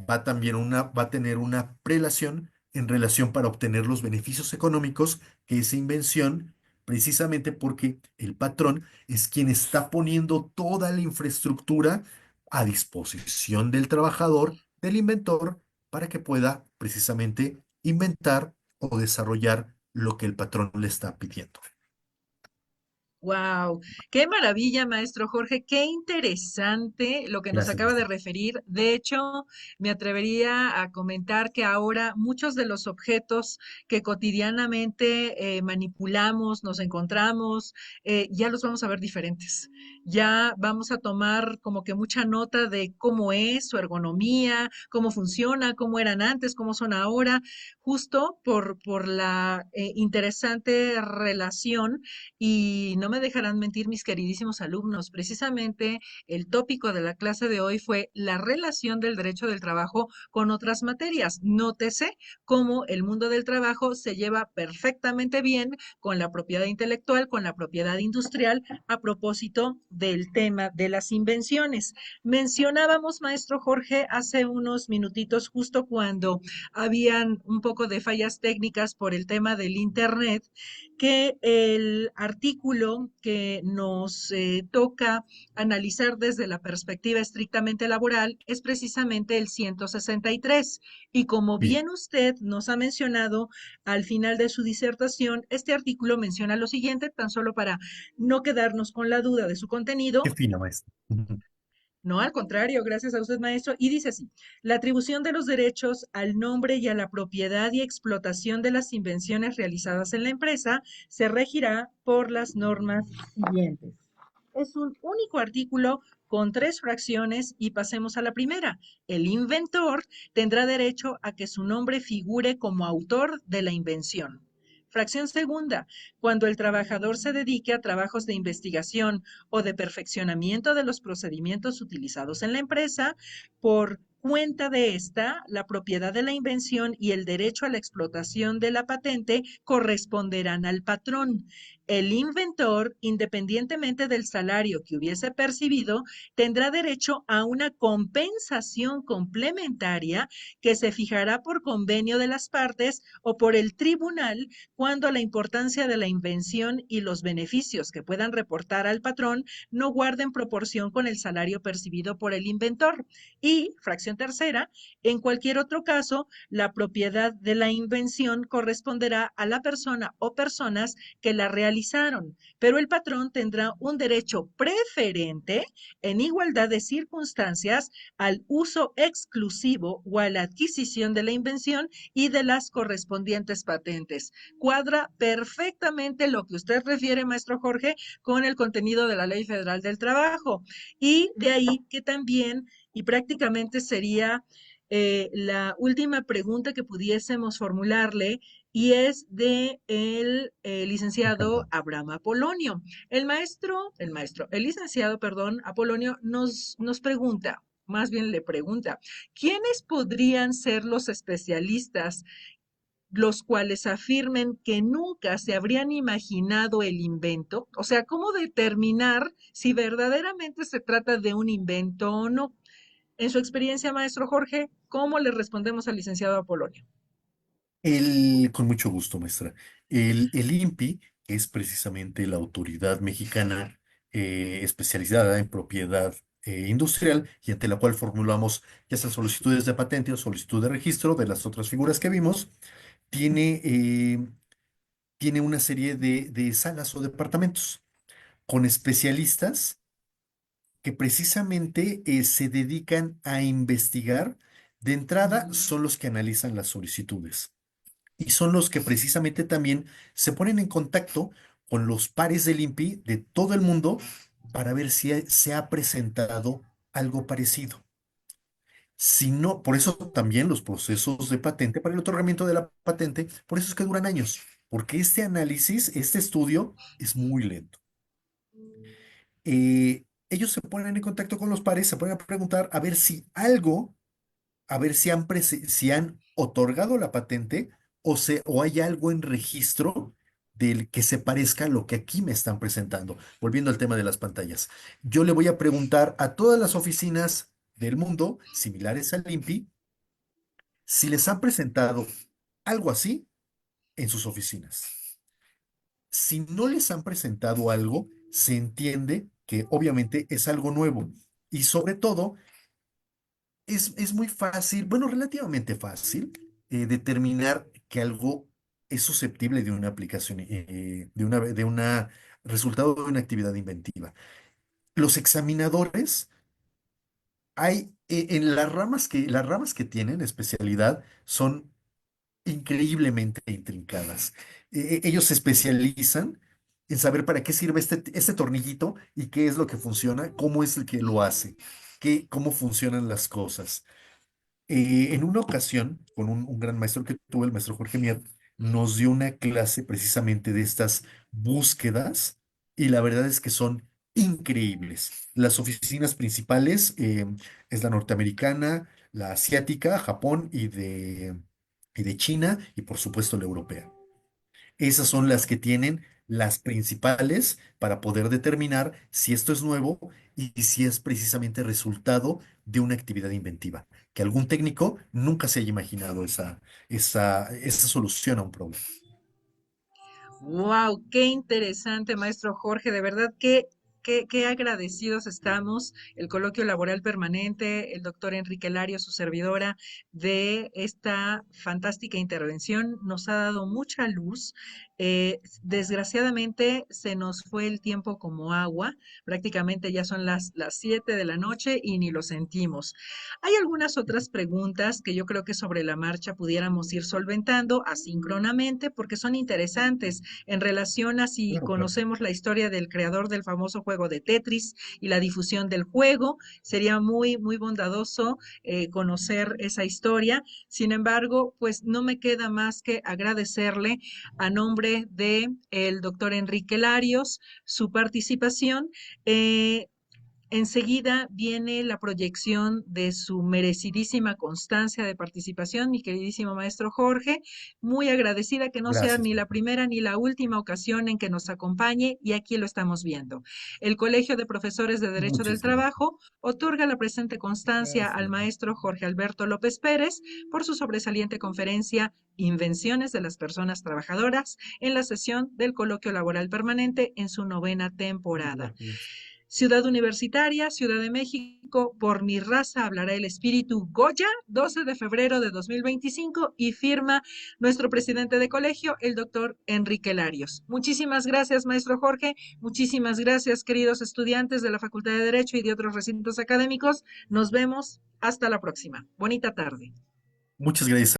va a tener una prelación en relación para obtener los beneficios económicos que esa invención, precisamente porque el patrón es quien está poniendo toda la infraestructura a disposición del trabajador, del inventor, para que pueda precisamente inventar o desarrollar lo que el patrón le está pidiendo. Wow, qué maravilla, maestro Jorge, qué interesante lo que nos Gracias, acaba de maestro. referir. De hecho, me atrevería a comentar que ahora muchos de los objetos que cotidianamente manipulamos, nos encontramos, ya los vamos a ver diferentes. Ya vamos a tomar como que mucha nota de cómo es su ergonomía, cómo funciona, cómo eran antes, cómo son ahora, justo por la interesante relación y no me dejarán mentir mis queridísimos alumnos. Precisamente el tópico de la clase de hoy fue la relación del derecho del trabajo con otras materias. Nótese cómo el mundo del trabajo se lleva perfectamente bien con la propiedad intelectual, con la propiedad industrial, a propósito del tema de las invenciones. Mencionábamos, maestro Jorge, hace unos minutitos, justo cuando habían un poco de fallas técnicas por el tema del Internet, que el artículo que nos toca analizar desde la perspectiva estrictamente laboral es precisamente el 163. Y como Bien, bien usted nos ha mencionado al final de su disertación, este artículo menciona lo siguiente, tan solo para no quedarnos con la duda de su qué contenido. fina, maestro. Ujú. No, al contrario, gracias a usted, maestro. Y dice así, la atribución de los derechos al nombre y a la propiedad y explotación de las invenciones realizadas en la empresa se regirá por las normas siguientes. Es un único artículo con 3 fracciones y pasemos a la primera. El inventor tendrá derecho a que su nombre figure como autor de la invención. Fracción segunda, cuando el trabajador se dedique a trabajos de investigación o de perfeccionamiento de los procedimientos utilizados en la empresa, por cuenta de esta, la propiedad de la invención y el derecho a la explotación de la patente corresponderán al patrón. El inventor, independientemente del salario que hubiese percibido, tendrá derecho a una compensación complementaria que se fijará por convenio de las partes o por el tribunal cuando la importancia de la invención y los beneficios que puedan reportar al patrón no guarden proporción con el salario percibido por el inventor. Y, fracción tercera, en cualquier otro caso, la propiedad de la invención corresponderá a la persona o personas que la realizaron, pero el patrón tendrá un derecho preferente en igualdad de circunstancias al uso exclusivo o a la adquisición de la invención y de las correspondientes patentes. Cuadra perfectamente lo que usted refiere, maestro Jorge, con el contenido de la Ley Federal del Trabajo. Y de ahí que también, y prácticamente sería la última pregunta que pudiésemos formularle, y es de el licenciado Encantado. Abraham Apolonio. El licenciado, perdón, Apolonio nos pregunta, más bien le pregunta, ¿quiénes podrían ser los especialistas los cuales afirmen que nunca se habrían imaginado el invento? O sea, ¿cómo determinar si verdaderamente se trata de un invento o no? En su experiencia, maestro Jorge, ¿cómo le respondemos al licenciado Apolonio? Con mucho gusto, maestra. El INPI es precisamente la autoridad mexicana especializada en propiedad industrial y ante la cual formulamos ya sean solicitudes de patente o solicitud de registro de las otras figuras que vimos. Tiene, tiene una serie de salas o departamentos con especialistas que precisamente se dedican a investigar. De entrada, son los que analizan las solicitudes y son los que precisamente también se ponen en contacto con los pares del INPI de todo el mundo para ver si se ha presentado algo parecido. Si no, por eso también los procesos de patente, para el otorgamiento de la patente, por eso es que duran años, porque este análisis, este estudio es muy lento. Ellos se ponen en contacto con los pares, se ponen a preguntar a ver si algo, a ver si han otorgado la patente o hay algo en registro del que se parezca a lo que aquí me están presentando. Volviendo al tema de las pantallas. Yo le voy a preguntar a todas las oficinas del mundo similares al INPI si les han presentado algo así en sus oficinas. Si no les han presentado algo, se entiende que obviamente es algo nuevo. Y sobre todo, es muy fácil, bueno, relativamente fácil, determinar que algo es susceptible de una aplicación, de una resultado de una actividad inventiva. Los examinadores, en las ramas que tienen especialidad son increíblemente intrincadas. Ellos se especializan en saber para qué sirve este tornillito y qué es lo que funciona, cómo es el que lo hace, cómo funcionan las cosas. En una ocasión, con un gran maestro que tuve, el maestro Jorge Mier, nos dio una clase precisamente de estas búsquedas y la verdad es que son increíbles. Las oficinas principales es la norteamericana, la asiática, Japón y de China y por supuesto la europea. Esas son las que tienen las principales para poder determinar si esto es nuevo y si es precisamente resultado de una actividad inventiva, que algún técnico nunca se haya imaginado esa solución a un problema. Wow, qué interesante, maestro Jorge. De verdad, qué agradecidos estamos, el Coloquio Laboral Permanente, el doctor Enrique Lario, su servidora, de esta fantástica intervención. Nos ha dado mucha luz. Desgraciadamente se nos fue el tiempo como agua. Prácticamente ya son las 7 de la noche y ni lo sentimos. Hay algunas otras preguntas que yo creo que sobre la marcha pudiéramos ir solventando asíncronamente porque son interesantes en relación a si Claro, claro. conocemos la historia del creador del famoso juego de Tetris y la difusión del juego. Sería muy bondadoso conocer esa historia. Sin embargo, pues no me queda más que agradecerle a nombre de el doctor Enrique Larios su participación. Enseguida viene la proyección de su merecidísima constancia de participación, mi queridísimo maestro Jorge. Muy agradecida que no sea Gracias. ni la primera ni la última ocasión en que nos acompañe, y aquí lo estamos viendo. El Colegio de Profesores de Derecho del Muchas gracias. Trabajo otorga la presente constancia al maestro Jorge Alberto López Pérez por su sobresaliente conferencia Invenciones de las Personas Trabajadoras en la sesión del Coloquio Laboral Permanente en su 9ª temporada. Ciudad Universitaria, Ciudad de México, por mi raza hablará el espíritu Goya, 12 de febrero de 2025, y firma nuestro presidente de colegio, el doctor Enrique Larios. Muchísimas gracias, maestro Jorge. Muchísimas gracias, queridos estudiantes de la Facultad de Derecho y de otros recintos académicos. Nos vemos. Hasta la próxima. Bonita tarde. Muchas gracias.